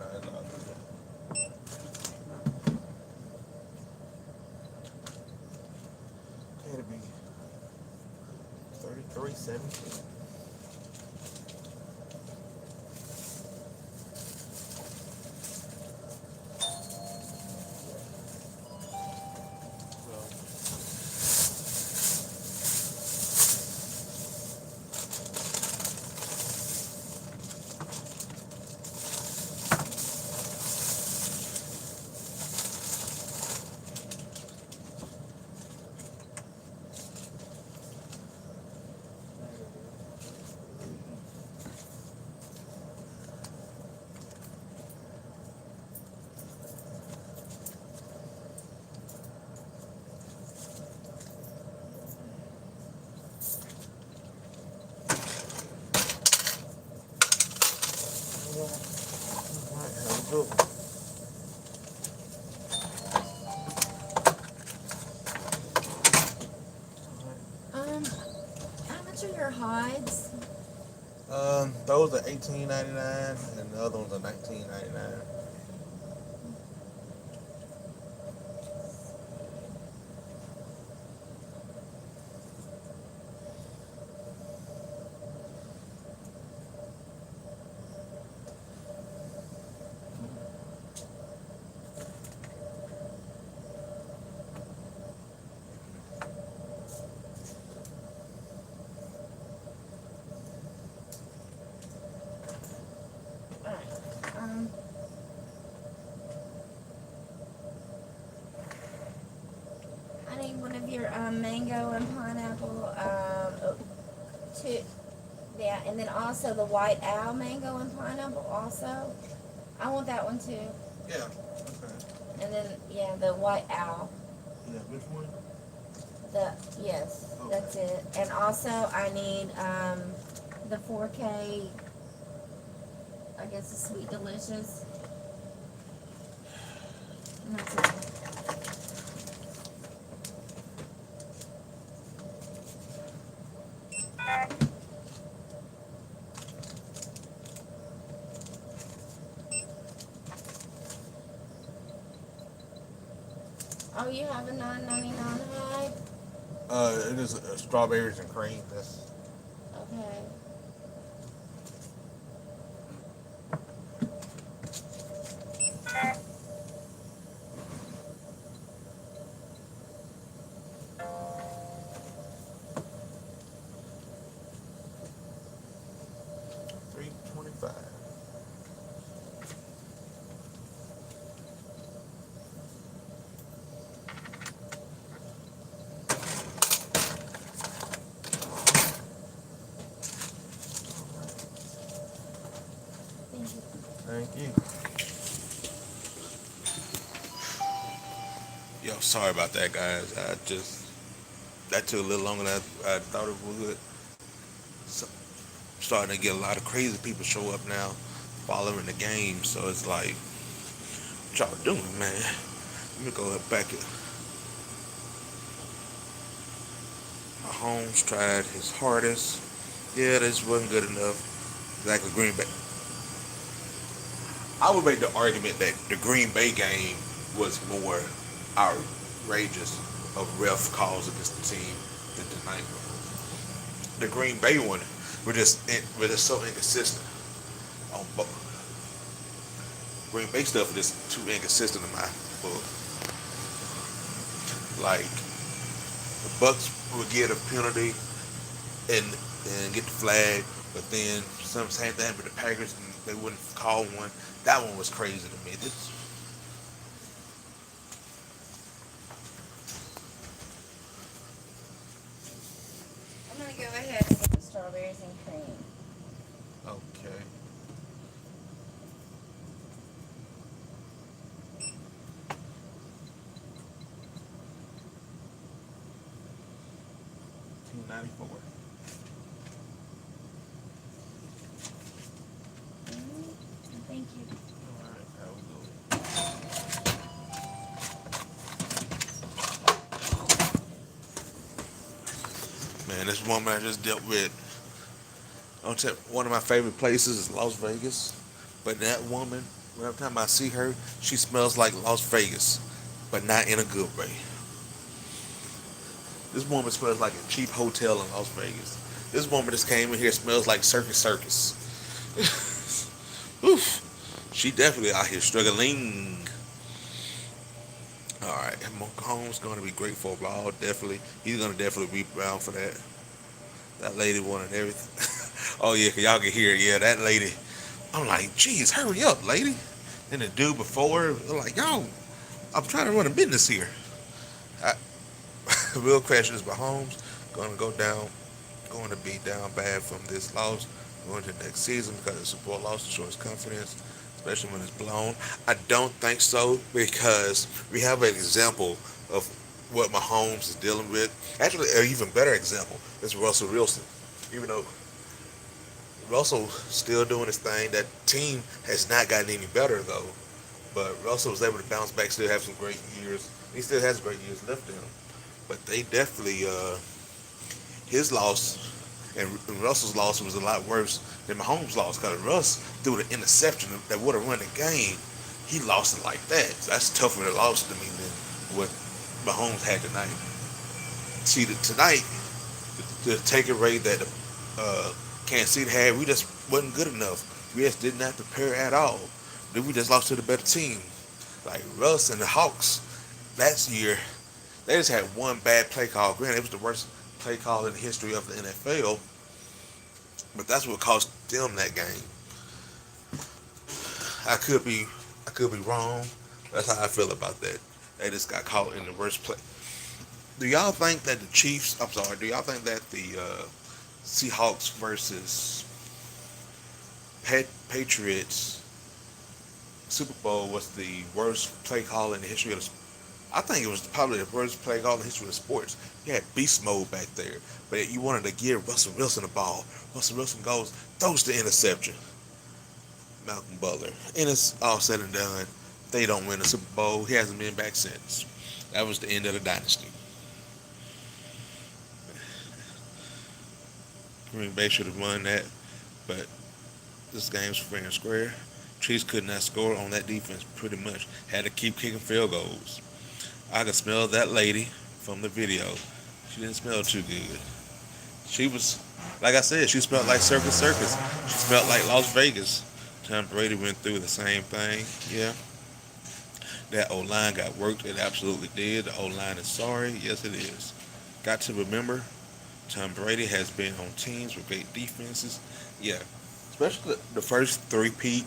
No, it's all good. It'll be 33-17. Alright, have a good one. How much are your hides? Those are $18.99 and the other ones are $19.99. I need one of your mango and pineapple. Yeah, and then also the white owl mango and pineapple. Also, I want that one too. Yeah. Okay. And then yeah, the white owl. Yeah, which one? Yes, Okay. that's it. And also I need the 4K. I guess the Sweet Delicious. And that's it. Oh, you have a $9.99 high? It is strawberries and cream. That's Okay. $3.25. Thank you. Yo, sorry about that, guys. That took a little longer than I thought it would. So, starting to get a lot of crazy people show up now, following the game. So it's like, what y'all doing, man? Let me go back. Mahomes tried his hardest. Yeah, this wasn't good enough. Exactly, Green Bay. I would make the argument that the Green Bay game was more outrageous of ref calls against the team than tonight. The Green Bay one we're just so inconsistent on both. Green Bay stuff is just too inconsistent in my book. Like the Bucks would get a penalty and get the flag, but then some same thing with the Packers and they wouldn't call one. That one was crazy to me. I'm gonna go ahead and get the strawberries and cream. Okay. $2.94. Thank you. Alright, that was good. Man, this woman I just dealt with. I'll tell you, one of my favorite places is Las Vegas. But that woman, every time I see her, she smells like Las Vegas, but not in a good way. This woman smells like a cheap hotel in Las Vegas. This woman just came in here smells like Circus. Oof. She definitely out here struggling. All right, Mahomes going to be great for a while. Definitely, he's going to definitely be around for that. That lady wanted everything. Oh yeah, 'cause y'all can hear it. Yeah, that lady. I'm like, geez, hurry up, lady. And the dude before, her, I'm like, yo, I'm trying to run a business here. I, real question is Mahomes going to going to be down bad from this loss going to next season because the Super Bowl loss destroys confidence, especially when it's blown. I don't think so because we have an example of what Mahomes is dealing with. Actually, an even better example is Russell Wilson. Even though Russell's still doing his thing, that team has not gotten any better though. But Russell was able to bounce back, still have some great years. He still has great years left in him. But they definitely, his loss and Russell's loss was a lot worse than Mahomes' loss because Russ threw the interception that would have won the game. He lost it like that. So that's tougher to loss to me than what Mahomes had tonight. See, tonight, the takeaway rate that Kansas City had, we just wasn't good enough. We just did not prepare at all. Then we just lost to the better team. Like Russ and the Hawks last year, they just had one bad play call. Granted, it was the worst play call in the history of the NFL, but that's what cost them that game. I could be wrong. That's how I feel about that. They just got caught in the worst play. Do y'all think that the Chiefs? I'm sorry. Do y'all think that the Seahawks versus Patriots Super Bowl was the worst play call in the history of the? I think it was probably the worst play call in the history of sports. You had beast mode back there, but you wanted to give Russell Wilson the ball. Russell Wilson goes, throws the interception. Malcolm Butler. And it's all said and done. They don't win the Super Bowl. He hasn't been back since. That was the end of the dynasty. Green Bay should have won that, but this game's fair and square. Chiefs could not score on that defense pretty much. Had to keep kicking field goals. I could smell that lady from the video. She didn't smell too good. She was, like I said, she smelled like Circus. She smelled like Las Vegas. Tom Brady went through the same thing. Yeah. That O-line got worked. It absolutely did. The O-line is sorry. Yes, it is. Got to remember, Tom Brady has been on teams with great defenses. Yeah. Especially the first three-peat.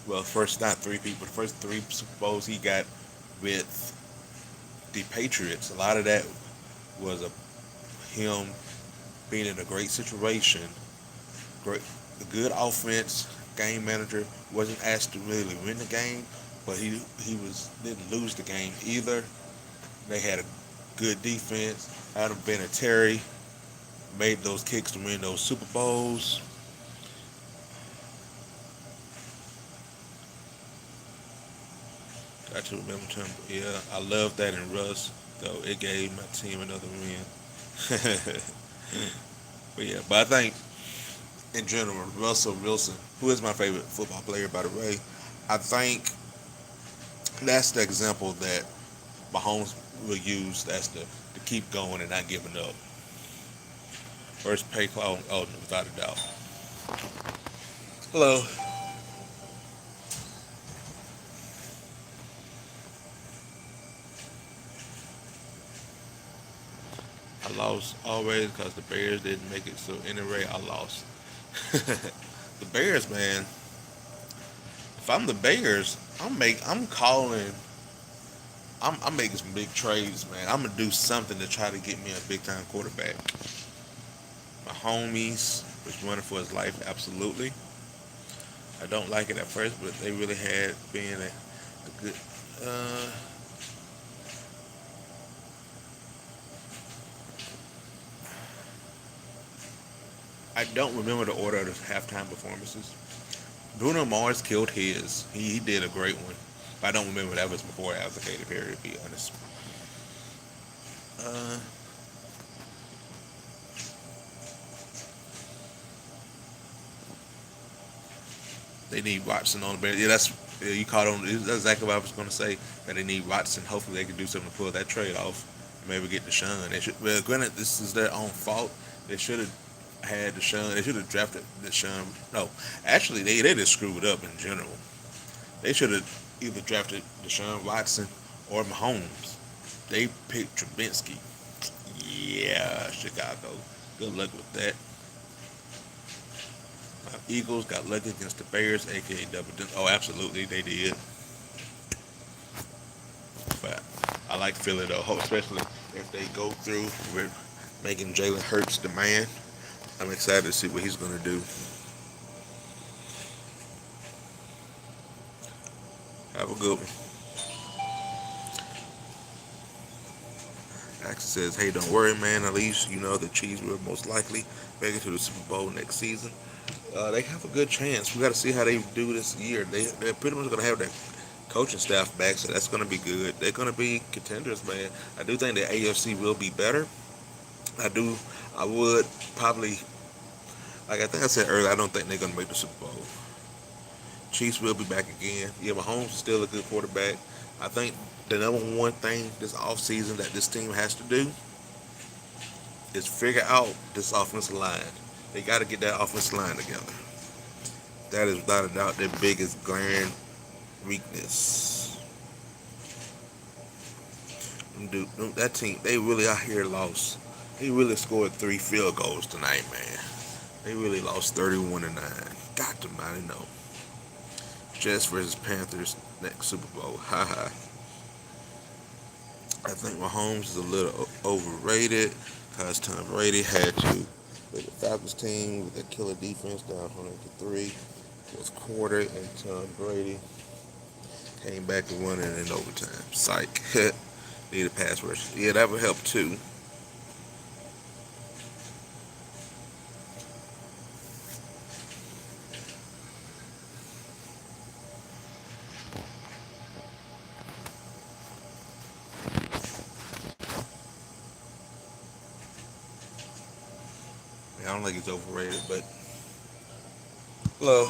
Well, not three-peat, but the first three Super Bowls he got with the Patriots. A lot of that was him being in a great situation, good offense, game manager. Wasn't asked to really win the game, but didn't lose the game either. They had a good defense. Adam Vinatieri made those kicks to win those Super Bowls. Got to remember Tampa. Yeah, I love that in Russ, though it gave my team another win. But yeah, but I think in general, Russell Wilson, who is my favorite football player, by the way, I think that's the example that Mahomes will use. That's to keep going and not giving up. First pay call, oh, without a doubt. Hello. I lost always because the Bears didn't make it. So anyway, I lost. The Bears, man. If I'm the Bears, I'm calling. I'm making some big trades, man. I'm gonna do something to try to get me a big time quarterback. My homies was running for his life, absolutely. I don't like it at first, but they really had been a good. I don't remember the order of the halftime performances. Bruno Mars killed his. He did a great one. But I don't remember that was before or after Katy Perry, to be honest. They need Watson on the bench. Yeah, you caught on. That's exactly what I was going to say. That they need Watson. Hopefully, they can do something to pull that trade off. Maybe get Deshaun. They should. Well, granted, this is their own fault. They should have had Deshaun. They should have drafted Deshaun. No, actually, they just screwed up in general. They should have either drafted Deshaun Watson or Mahomes. They picked Trubinsky. Yeah, Chicago. Good luck with that. Eagles got lucky against the Bears, aka double dip. Oh, absolutely, they did. But I like Philly though, especially if they go through with making Jalen Hurts the man. I'm excited to see what he's going to do. Have a good one. Axel says, hey, don't worry, man. At least you know the Chiefs will most likely make it to the Super Bowl next season. They have a good chance. We got to see how they do this year. They're pretty much going to have their coaching staff back, so that's going to be good. They're going to be contenders, man. I do think the AFC will be better. I would probably, like I think I said earlier, I don't think they're going to make the Super Bowl. Chiefs will be back again. Yeah, Mahomes is still a good quarterback. I think the number one thing this offseason that this team has to do is figure out this offensive line. They got to get that offensive line together. That is without a doubt their biggest glaring weakness. That team, they really out here lost. They really scored 3 field goals tonight, man. They really lost 31-9. Got to mighty know. Jets versus Panthers next Super Bowl. Haha. I think Mahomes is a little overrated because Tom Brady had to with the Falcons team with that killer defense down 103 fourth quarter, and Tom Brady came back and won it in overtime. Psych. Need a pass rush. Yeah, that would help too. I don't think it's overrated, but hello.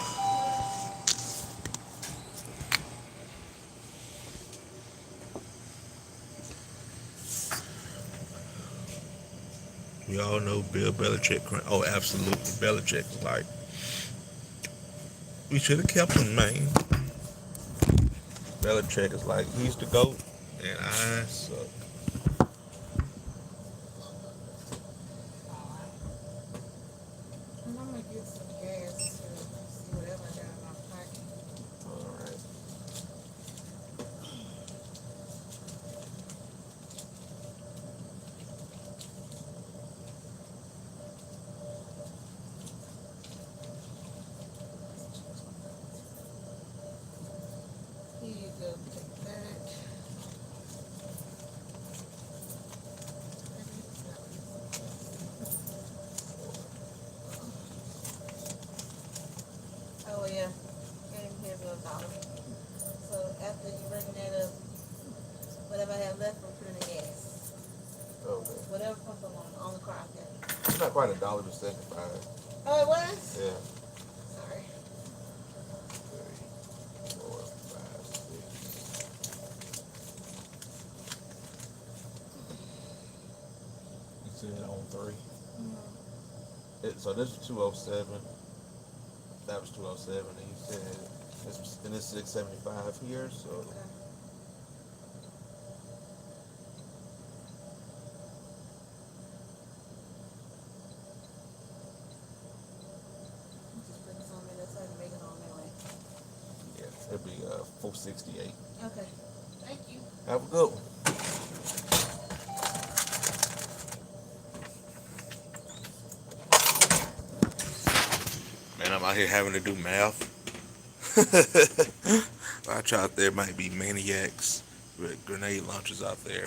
We all know Bill Belichick. Oh, absolutely. Belichick's like, we should have kept him, man. Belichick is like, he's the GOAT, and I suck. I'm gonna get some gas to see whatever I got in my pocket. Alright. quite $1.75. Oh, it was? Yeah. Sorry. 3, 4, 5, 6. You see it on 3. So this was 207. That was 207, and you said this 675 here. So. Okay. Just bring some minutes and make it on my way. Yeah, it'd be 468. Okay. Thank you. Have a good one. Man, I'm out here having to do math. Watch out, there might be maniacs with grenade launchers out there.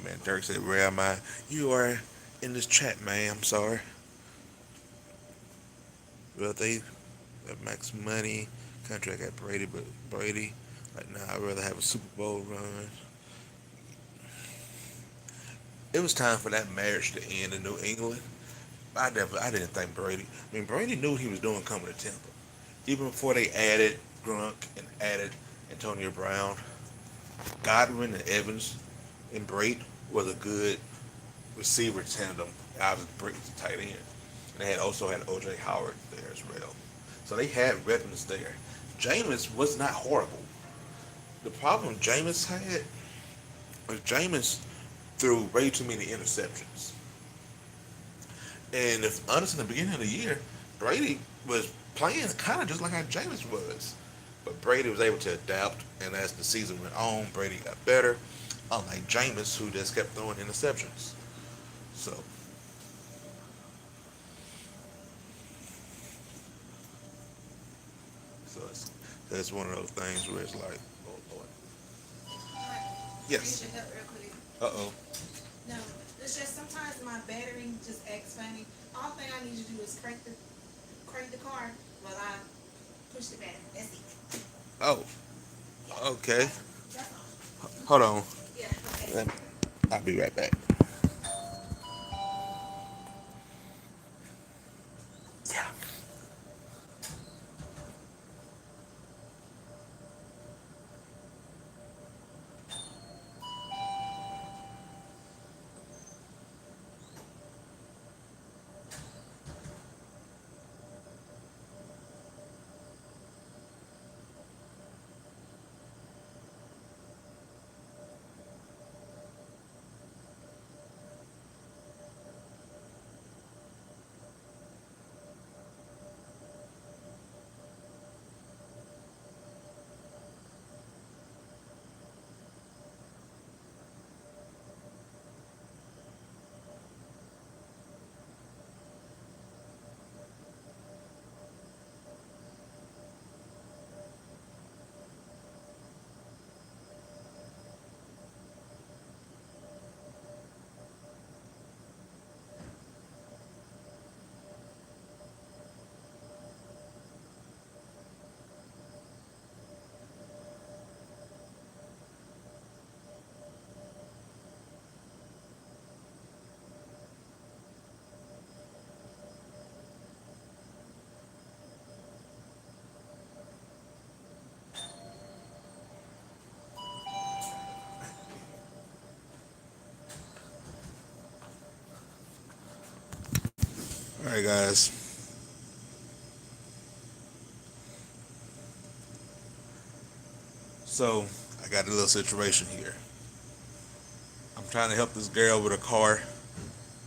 Man, Dirk said, "Where am I?" You are in this chat, man. I'm sorry. Well, they have max money contract at Brady, but Brady, like, nah, I'd rather have a Super Bowl run. It was time for that marriage to end in New England. I didn't think Brady. I mean, Brady knew what he was doing coming to Tampa. Even before they added Grunk and added Antonio Brown, Godwin and Evans and Brady was a good receiver tandem. Obviously, Brady's a tight end, and they also had O.J. Howard there as well. So they had weapons there. Jameis was not horrible. The problem Jameis had was Jameis threw way too many interceptions. And if honest, in the beginning of the year, Brady was playing kind of just like how Jameis was. But Brady was able to adapt, and as the season went on, Brady got better, unlike Jameis, who just kept throwing interceptions. So that's one of those things where it's like, oh Lord. Yes. Need your help real quick. Uh-oh. No, it's just sometimes my battery just acts funny. All thing I need you to do is crank the car while I push the button. That's it. Oh. Okay. That's all. Hold on. Yeah. Okay. I'll be right back. Yeah. All right, guys. So, I got a little situation here. I'm trying to help this girl with a car.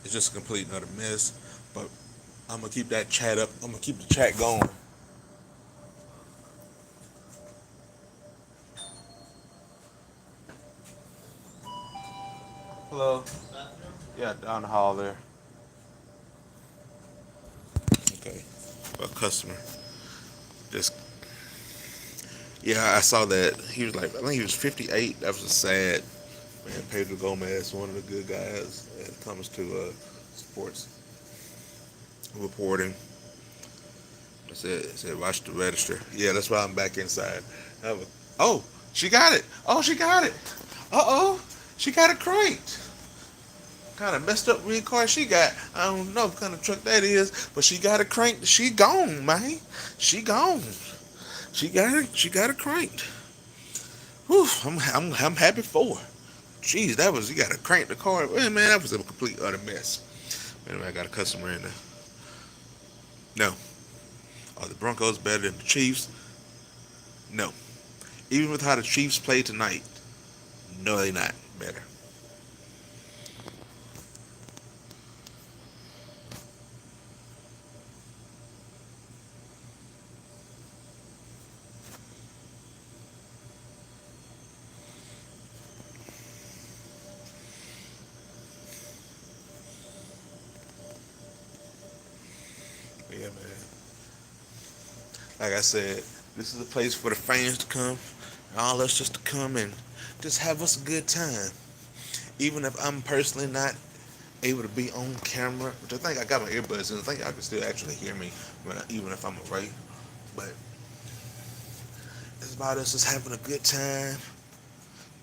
It's just a complete and utter mess. But I'm going to keep that chat up. I'm going to keep the chat going. Hello. Yeah, down the hall there. Okay. A customer. Just, yeah, I saw that. He was like, I think he was 58. That was a sad man. Pedro Gomez, one of the good guys when it comes to sports reporting. I said, watch the register. Yeah, that's why I'm back inside. Oh, she got it. Oh, she got it. Uh-oh. She got a crate. kind of messed up red car she got. I don't know what kind of truck that is, but she got it cranked. She gone, man. She gone. She got it cranked. Whew, I'm happy for her. Jeez, you got to crank the car. Man, that was a complete utter mess. Anyway, I got a customer in there. No. Are the Broncos better than the Chiefs? No. Even with how the Chiefs play tonight, no, they're not better. Yeah, man. Like I said, this is a place for the fans to come, and all us just to come and just have us a good time. Even if I'm personally not able to be on camera, which I think I got my earbuds in, I think I can still actually hear me even if I'm away. But it's about us just having a good time.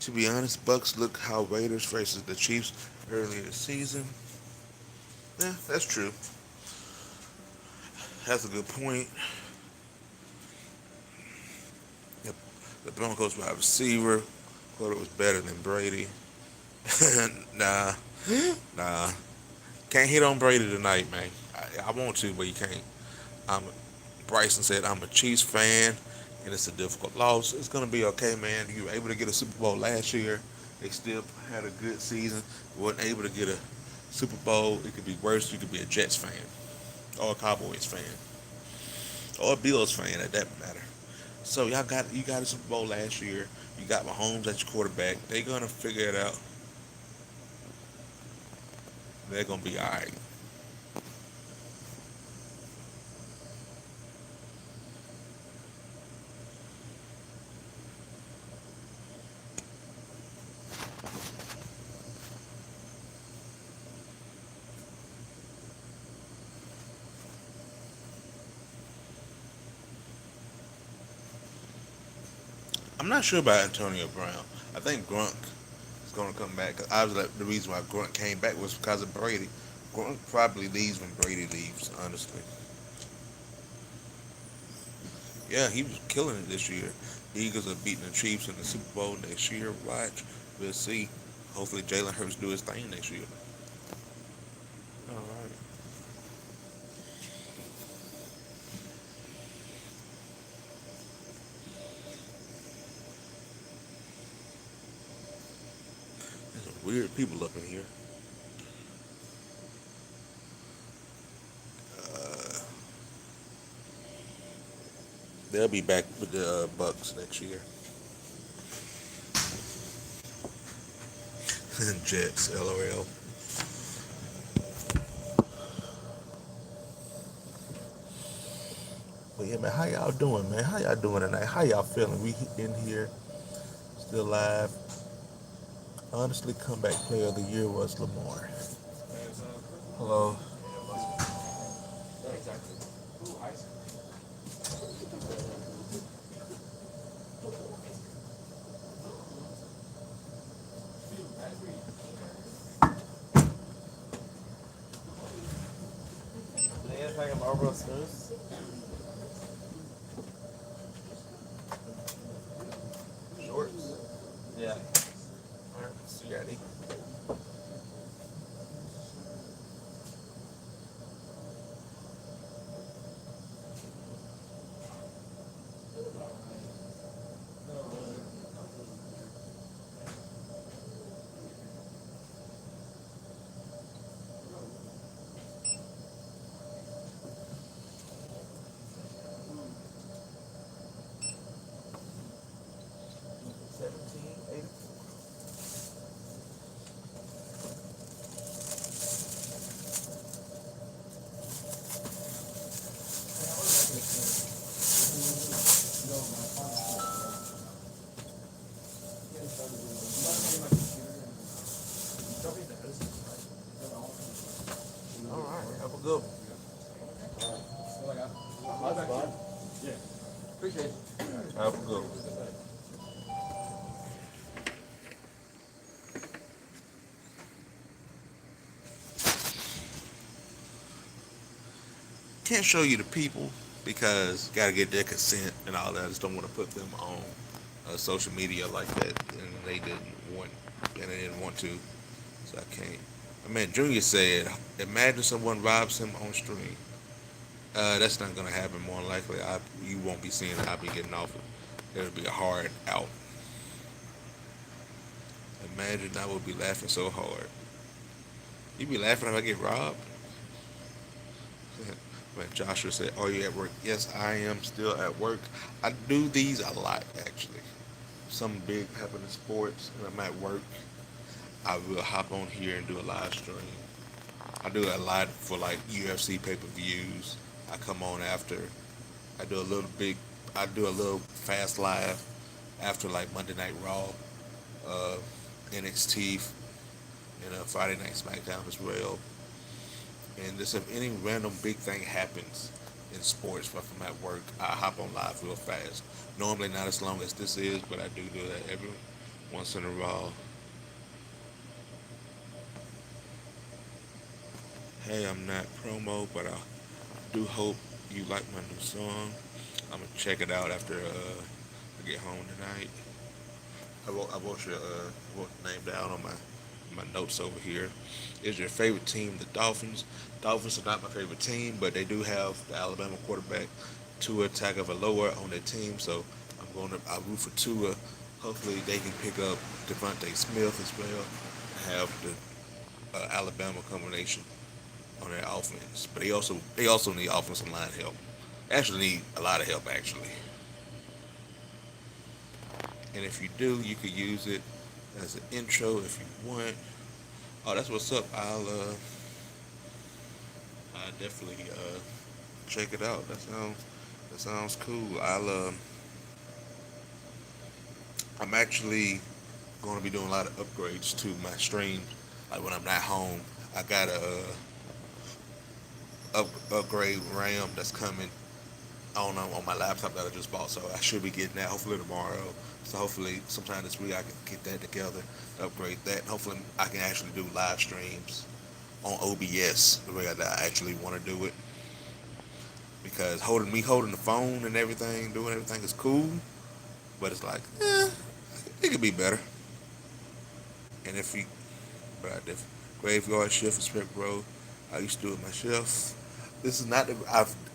To be honest, Bucks look how Raiders versus the Chiefs earlier this season. Yeah, that's true. That's a good point. Yep. The Broncos wide receiver thought it was better than Brady. Nah, nah. Can't hit on Brady tonight, man. I want to, but you can't. Bryson said, I'm a Chiefs fan, and it's a difficult loss. It's going to be okay, man. You were able to get a Super Bowl last year. They still had a good season. Wasn't able to get a Super Bowl. It could be worse. You could be a Jets fan, or a Cowboys fan, or a Bills fan, at that matter. So you got a Super Bowl last year. You got Mahomes at your quarterback. They're going to figure it out. They're going to be all right. I'm not sure about Antonio Brown. I think Gronk is going to come back. Obviously, the reason why Gronk came back was because of Brady. Gronk probably leaves when Brady leaves, honestly. Yeah, he was killing it this year. The Eagles are beating the Chiefs in the Super Bowl next year. Watch. We'll see. Hopefully, Jalen Hurts do his thing next year. All right. There's some weird people up in here. Uh, they'll be back with the Bucks next year. Jets, LOL. But yeah, man, how y'all doing, man? How y'all doing tonight? How y'all feeling? We in here, still live. Honestly, comeback player of the year was Lamar. Hello. Shorts. Yeah. All right. See ya, Eddie. All right. Have a good one. Have a good one. can't show you the people because gotta get their consent and all that. I just don't want to put them on social media like that, and want, and they didn't want to, so I can't. Man, Junior said, imagine someone robs him on stream. That's not gonna happen. More than likely, you won't be seeing it. I'll be getting off it. It'll be a hard out. Imagine I would be laughing so hard. You be laughing if I get robbed? When Joshua said, "Are you at work?" Yes, I am still at work. I do these a lot actually. Something big happen in sports, and I'm at work. I will hop on here and do a live stream. I do a lot for like UFC pay-per-views. I come on after. I do a little big. I do a little fast live after like Monday Night Raw, uh, NXT, and Friday Night SmackDown as well. And just if any random big thing happens in sports while I'm at work, I hop on live real fast. Normally not as long as this is, but I do that every once in a while. Hey, I'm not promo, but I do hope you like my new song. I'm gonna check it out after I get home tonight. I wrote the name down on my notes over here. Is your favorite team the Dolphins? Dolphins are not my favorite team, but they do have the Alabama quarterback Tua Tagovailoa on their team, so I root for Tua. Hopefully they can pick up Devontae Smith as well and have the Alabama combination on their offense. But they also need offensive line help. Actually need a lot of help actually. And if you do, you could use it as an intro if you want. Oh, that's what's up. I'll definitely check it out. That sounds cool. I'm actually going to be doing a lot of upgrades to my stream. Like when I'm not home, I got a upgrade RAM that's coming on my laptop that I just bought. So I should be getting that hopefully tomorrow. So hopefully sometime this week I can get that together, upgrade that. And hopefully I can actually do live streams on OBS the way that I actually want to do it. Because holding the phone and everything, doing everything is cool, but it's like, it could be better. And if you, but I did graveyard shift, respect, bro. I used to do it myself. This is not.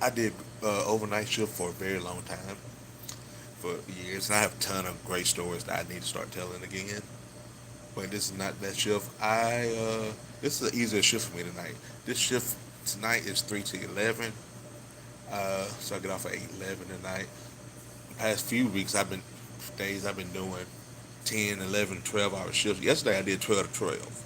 I did overnight shift for a very long time, for years, and I have a ton of great stories that I need to start telling again. But this is not that shift. This is an easier shift for me tonight. This shift tonight is 3 to 11. So I get off at 8:11 tonight. The past few weeks, I've been doing 10, 11, 12-hour shifts. Yesterday I did 12 to 12.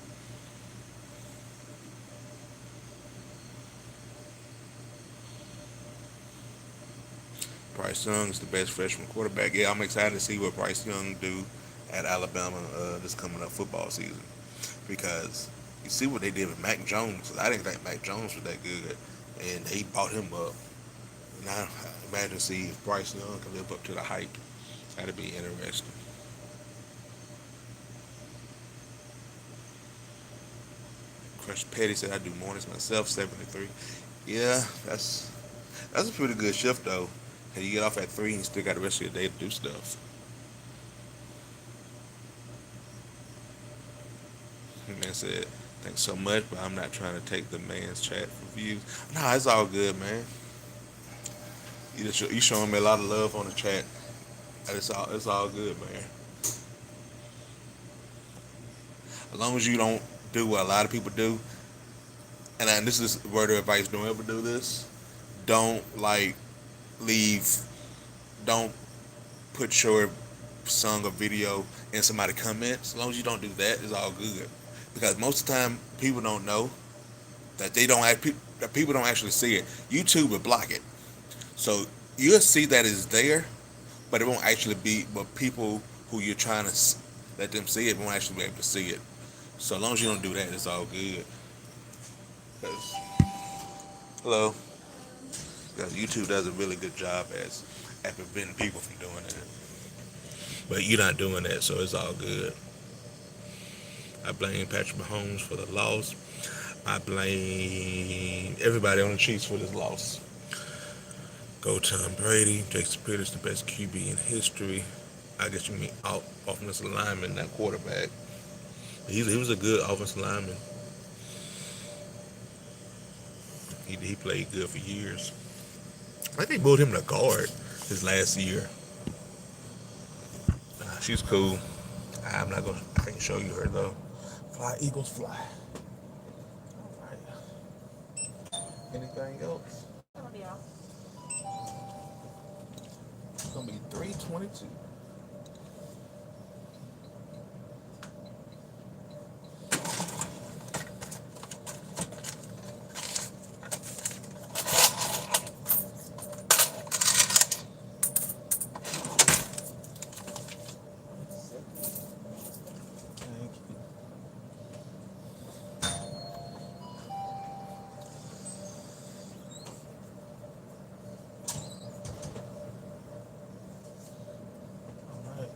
Bryce Young is the best freshman quarterback. Yeah, I'm excited to see what Bryce Young do at Alabama this coming up football season, because you see what they did with Mac Jones. I didn't think Mac Jones was that good, and they bought him up. Now imagine see if Bryce Young can live up to the hype. That'd be interesting. Crush Petty said I do mornings myself, 73. Yeah, that's a pretty good shift though. And you get off at 3 and you still got the rest of your day to do stuff. The man said, thanks so much, but I'm not trying to take the man's chat for views. Nah, it's all good, man. You showing me a lot of love on the chat. It's all good, man. As long as you don't do what a lot of people do, and this is word of advice, don't ever do this. Don't don't put your song or video in somebody comments. As long as you don't do that, it's all good. Because most of the time, people don't know that that people don't actually see it. YouTube will block it. So you'll see that it's there, but it won't actually be, but people who you're trying to let them see it won't actually be able to see it. So as long as you don't do that, it's all good. Hello. Because YouTube does a really good job at preventing people from doing that. But you're not doing that, so it's all good. I blame Patrick Mahomes for the loss. I blame everybody on the Chiefs for this loss. Go Tom Brady. Jason Peters, the best QB in history. I guess you mean offensive lineman, not quarterback. He was a good offensive lineman. He played good for years. I think they moved him to guard his last year. She's cool. I'm not gonna. I can't show you her though. Fly Eagles fly. All right. Anything else? That'll be all. It's gonna be 322. Thank you. All right.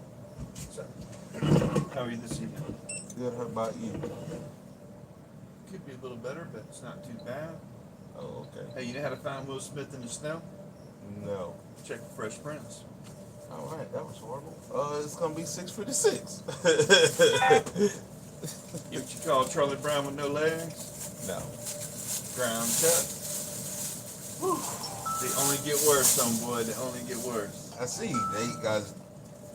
How are you this evening? Good. How about you? Could be a little better, but it's not too bad. Oh, okay. Hey, you know how to find Will Smith in the snow? No. Check the Fresh Prince. All right. That was horrible. It's gonna be 6:56. You what you call Charlie Brown with no legs? No. Ground cut. Whew. They only get worse, homeboy. They only get worse. I see. They guys.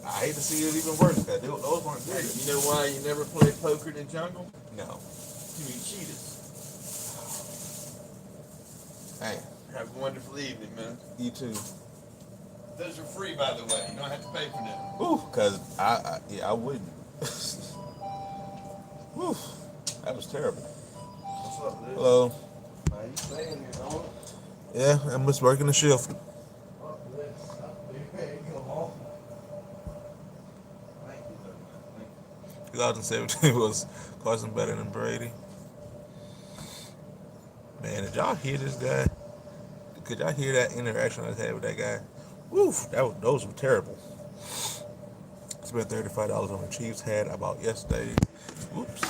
I hate to see it even worse. That those weren't Hey, good. you know why you never play poker in the jungle? No. Too many cheaters. Hey, Have a wonderful evening, man. you too. Those are free, by the way. You don't have to pay for them. Ooh, cause I wouldn't. Whew, that was terrible. What's up, dude? Hello. How you staying here, don't Yeah, I'm just working the shift. you? 2017 was Carson better than Brady. Man, did y'all hear this guy? Could y'all hear that interaction I had with that guy? Woof, those were terrible. Spent $35 on a Chiefs hat I bought yesterday. Whoops.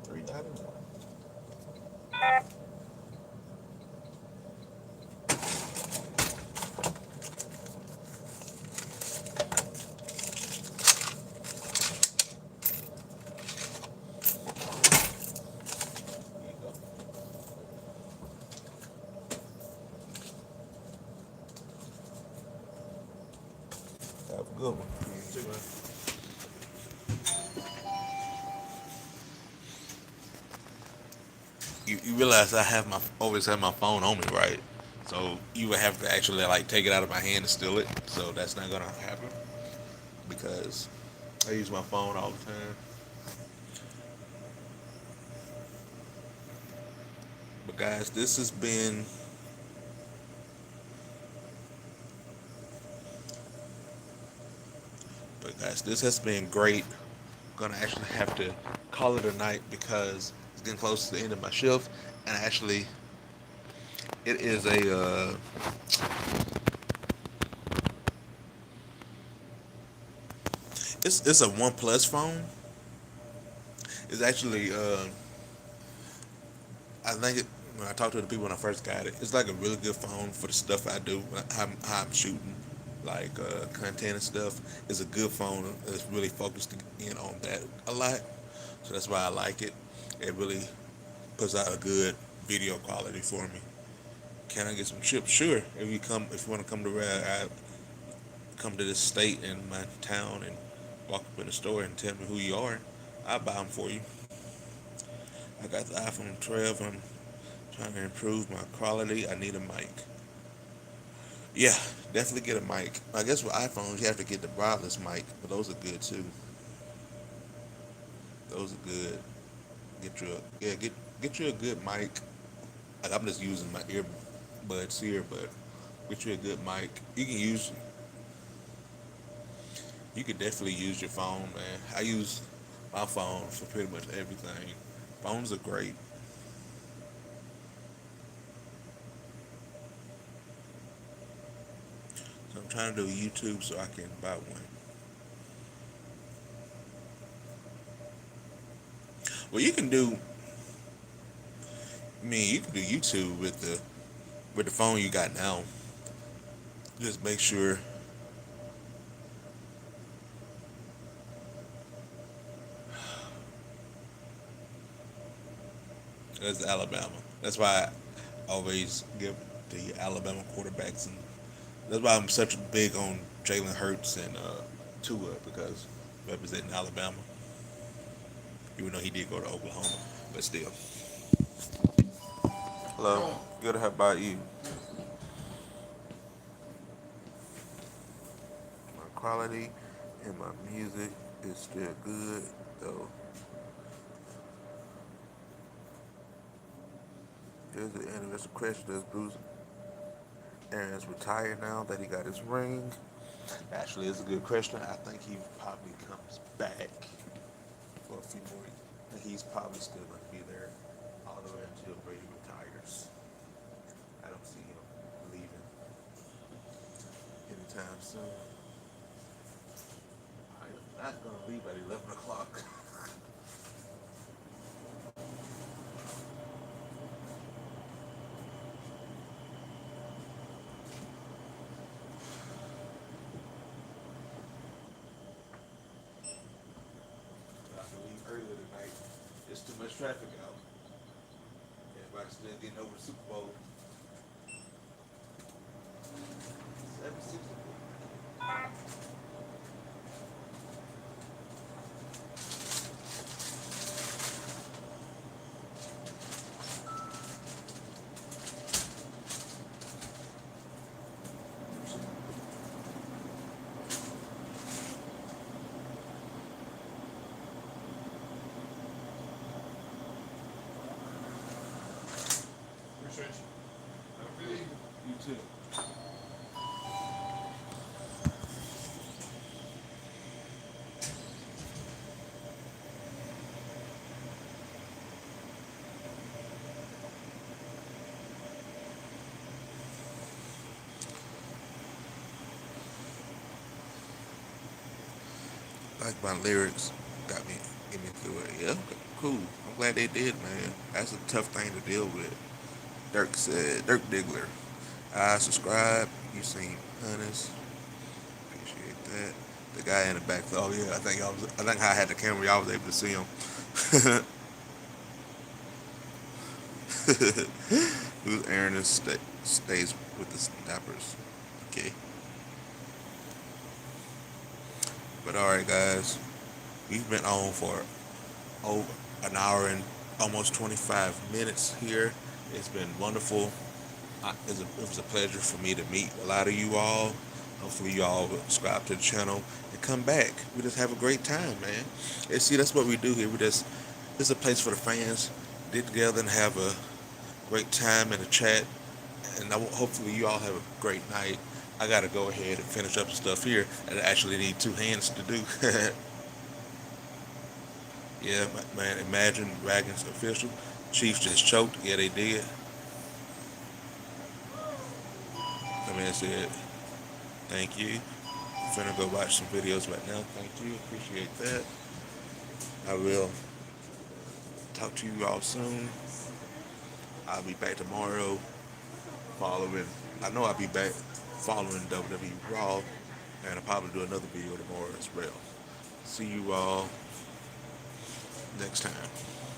$3.91. There you go. Have a good one. You realize I always have my phone on me, right? So you would have to actually like take it out of my hand and steal it. So that's not gonna happen because I use my phone all the time. But guys, this has been this has been great. I'm gonna actually have to call it a night because it's getting close to the end of my shift, and actually, it is it's a OnePlus phone. It's actually I think when I talked to the people when I first got it, it's like a really good phone for the stuff I do, how I'm shooting, like content and stuff. It's a good phone. It's really focused in on that a lot, so that's why I like it. It really puts out a good video quality for me. Can I get some chips? Sure. If you want to come to where I come to this state in my town and walk up in the store and tell me who you are, I'll buy them for you. I got the iPhone 12. I'm trying to improve my quality. I need a mic. Yeah, definitely get a mic. I guess with iPhones you have to get the wireless mic, but those are good too. Those are good. Get you a good mic. Like I'm just using my earbuds here, but get you a good mic. You can definitely use your phone, man. I use my phone for pretty much everything. Phones are great. So I'm trying to do YouTube so I can buy one. Well, you can do. I mean, you can do YouTube with the phone you got now. Just make sure it's Alabama. That's why I always give the Alabama quarterbacks, and that's why I'm such big on Jalen Hurts and Tua because representing Alabama, even though he did go to Oklahoma, but still. Hello, good. How about you? My quality and my music is still good, though. Here's the interesting question: does Bruce Arians retire now that he got his ring? Actually, it's a good question. I think he probably comes back for a few more years. He's probably still going to be there all the way until Brady retires. I don't see him leaving anytime soon. I'm not going to leave at 11 o'clock. I have to leave earlier tonight. There's too much traffic out. Everybody's still getting over the Super Bowl. 7-6. Appreciate you. Have a good evening. You too. Like my lyrics got me get me through it. Yeah, cool. I'm glad they did, man. That's a tough thing to deal with. Dirk Diggler. I subscribe. You seem honest. Appreciate that. The guy in the back. Oh yeah, I think I had the camera. Y'all was able to see him. Who's Ernest stays with the Snappers. Okay. But all right, guys. We've been on for over an hour and almost 25 minutes here. It's been wonderful. It was a pleasure for me to meet a lot of you all. Hopefully you all will subscribe to the channel and come back. We just have a great time, man. And see, that's what we do here. This is a place for the fans to get together and have a great time in the chat. And hopefully you all have a great night. I got to go ahead and finish up the stuff here. I actually need two hands to do. Yeah, man, Imagine Dragons official. Chiefs just choked. Yeah, they did. That man said, thank you. Finna go watch some videos right now. Thank you. Appreciate that. I will talk to you all soon. I'll be back tomorrow I know I'll be back following WWE Raw. And I'll probably do another video tomorrow as well. See you all next time.